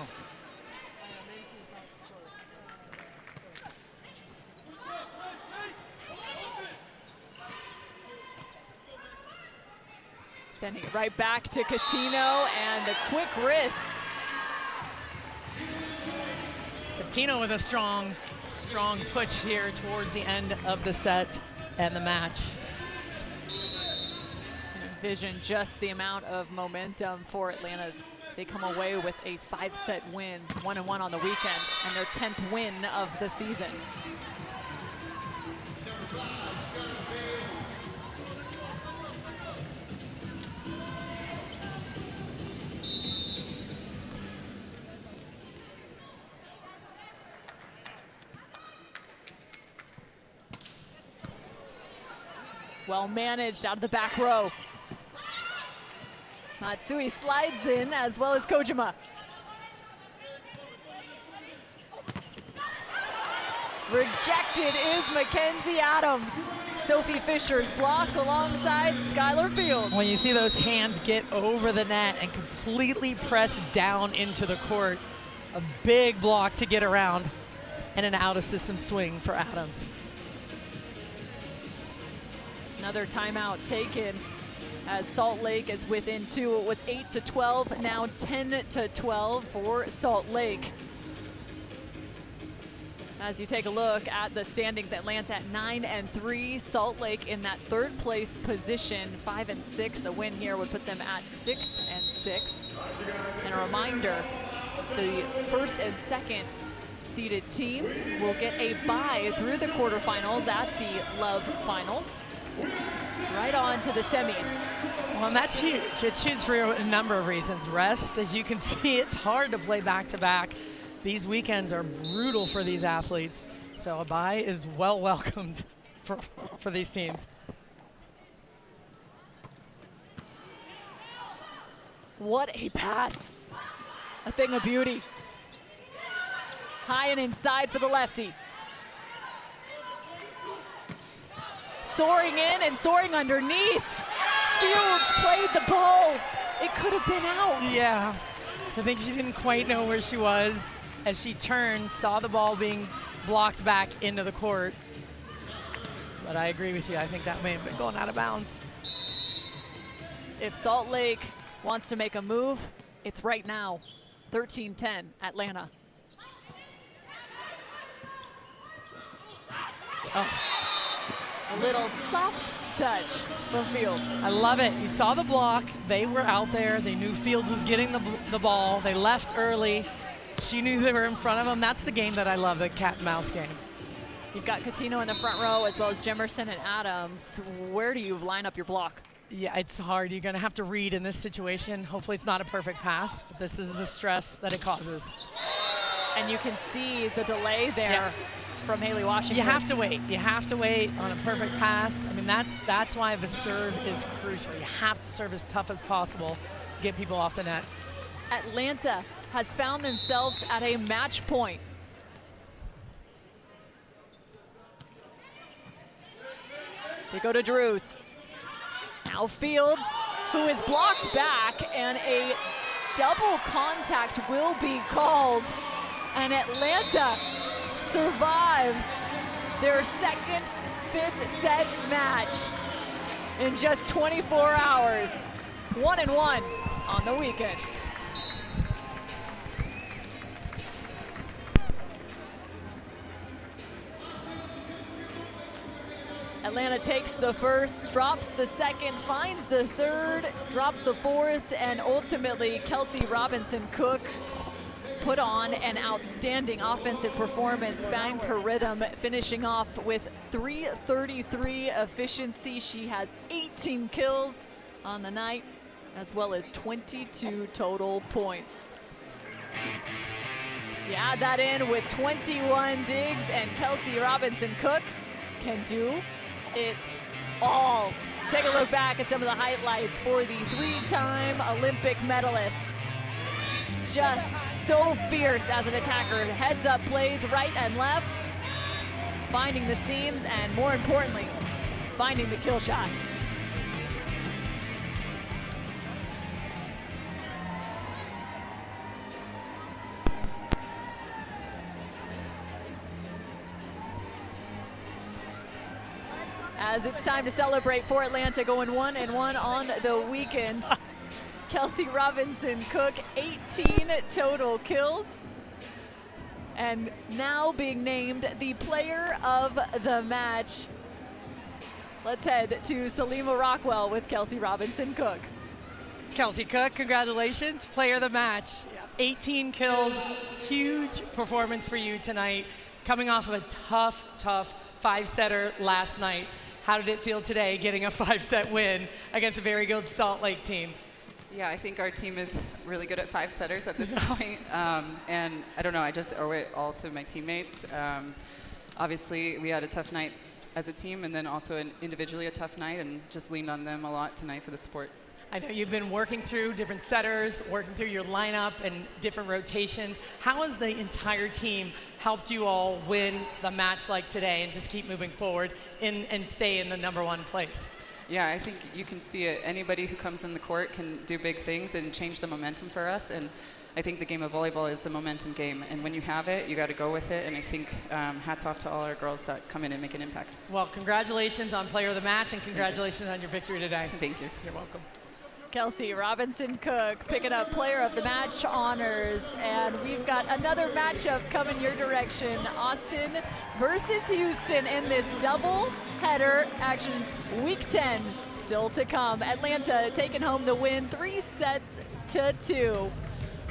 Sending it right back to Coutinho, and the quick wrist. Coutinho with a strong push here towards the end of the set and the match. Envision just the amount of momentum for Atlanta. They come away with a 5-set win, 1-1 on the weekend, and their 10th win of the season. Well managed out of the back row. Matsui slides in, as well as Kojima. Rejected is Mackenzie Adams. Sophie Fisher's block alongside Skylar Fields. When you see those hands get over the net and completely press down into the court, a big block to get around and an out-of-system swing for Adams. Another timeout taken as Salt Lake is within 2. It was 8-12, now 10-12 for Salt Lake. As you take a look at the standings, Atlanta at 9-3, Salt Lake in that 3rd place position, 5-6. A win here would put them at 6-6. And a reminder, the 1st and 2nd seeded teams will get a bye through the quarterfinals at the Love Finals. Right on to the semis. Well, and that's huge. It's huge for a number of reasons. Rest, as you can see, it's hard to play back-to-back. These weekends are brutal for these athletes, so a bye is well welcomed for these teams. What a pass. A thing of beauty. High and inside for the lefty. Soaring in and soaring underneath. Fields played the ball. It could have been out. Yeah, I think she didn't quite know where she was as she turned, saw the ball being blocked back into the court. But I agree with you. I think that may have been going out of bounds. If Salt Lake wants to make a move, it's right now. 13-10, Atlanta. Oh. A little soft touch from Fields. I love it. You saw the block. They were out there. They knew Fields was getting the ball. They left early. She knew they were in front of him. That's the game that I love, the cat and mouse game. You've got Coutinho in the front row, as well as Jemerson and Adams. Where do you line up your block? Yeah, it's hard. You're going to have to read in this situation. Hopefully it's not a perfect pass, but this is the stress that it causes. And you can see the delay there from Haley Washington. You have to wait. You have to wait on a perfect pass. I mean, that's why the serve is crucial. You have to serve as tough as possible to get people off the net. Atlanta has found themselves at a match point. They go to Drews. Now Fields, who is blocked back, and a double contact will be called. And Atlanta survives their 2nd 5th set match in just 24 hours. 1-1 on the weekend. Atlanta takes the 1st, drops the 2nd, finds the 3rd, drops the 4th, and ultimately Kelsey Robinson-Cook put on an outstanding offensive performance, finds her rhythm, finishing off with .333 efficiency. She has 18 kills on the night, as well as 22 total points. You add that in with 21 digs, and Kelsey Robinson-Cook can do it all. Take a look back at some of the highlights for the 3-time Olympic medalist. Just so fierce as an attacker. Heads up plays right and left, finding the seams, and more importantly, finding the kill shots. as it's time to celebrate for Atlanta, going 1-1 on the weekend. Kelsey Robinson Cook, 18 total kills. And now being named the player of the match. Let's head to Salima Rockwell with Kelsey Robinson Cook. Kelsey Cook, congratulations, player of the match. 18 kills, huge performance for you tonight. Coming off of a tough 5-setter last night. How did it feel today getting a 5-set win against a very good Salt Lake team? Yeah, I think our team is really good at 5-setters at this point. And I don't know, I just owe it all to my teammates. Obviously, we had a tough night as a team, and then also individually a tough night, and just leaned on them a lot tonight for the support. I know you've been working through different setters, working through your lineup and different rotations. How has the entire team helped you all win the match like today and just keep moving forward and stay in the #1 place? Yeah, I think you can see it. Anybody who comes in the court can do big things and change the momentum for us. And I think the game of volleyball is a momentum game. And when you have it, you got to go with it. And I think hats off to all our girls that come in and make an impact. Well, congratulations on player of the match, and congratulations on your victory today. Thank you. You're welcome. Kelsey Robinson Cook picking up player of the match honors. And we've got another matchup coming your direction. Austin versus Houston in this double header action. Week 10 still to come. Atlanta taking home the win 3-2.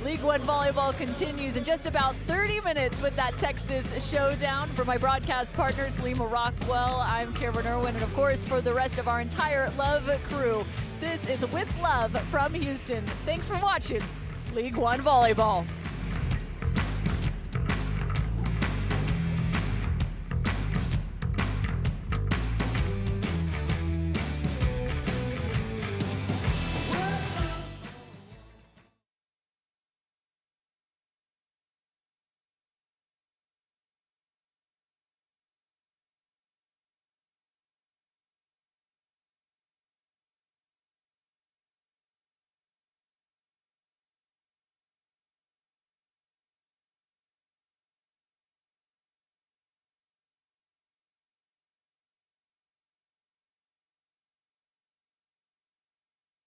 League One volleyball continues in just about 30 minutes with that Texas showdown. For my broadcast partner, Salima Rockwell, I'm Cameron Irwin, and of course for the rest of our entire Love crew, this is With Love from Houston. Thanks for watching League One Volleyball.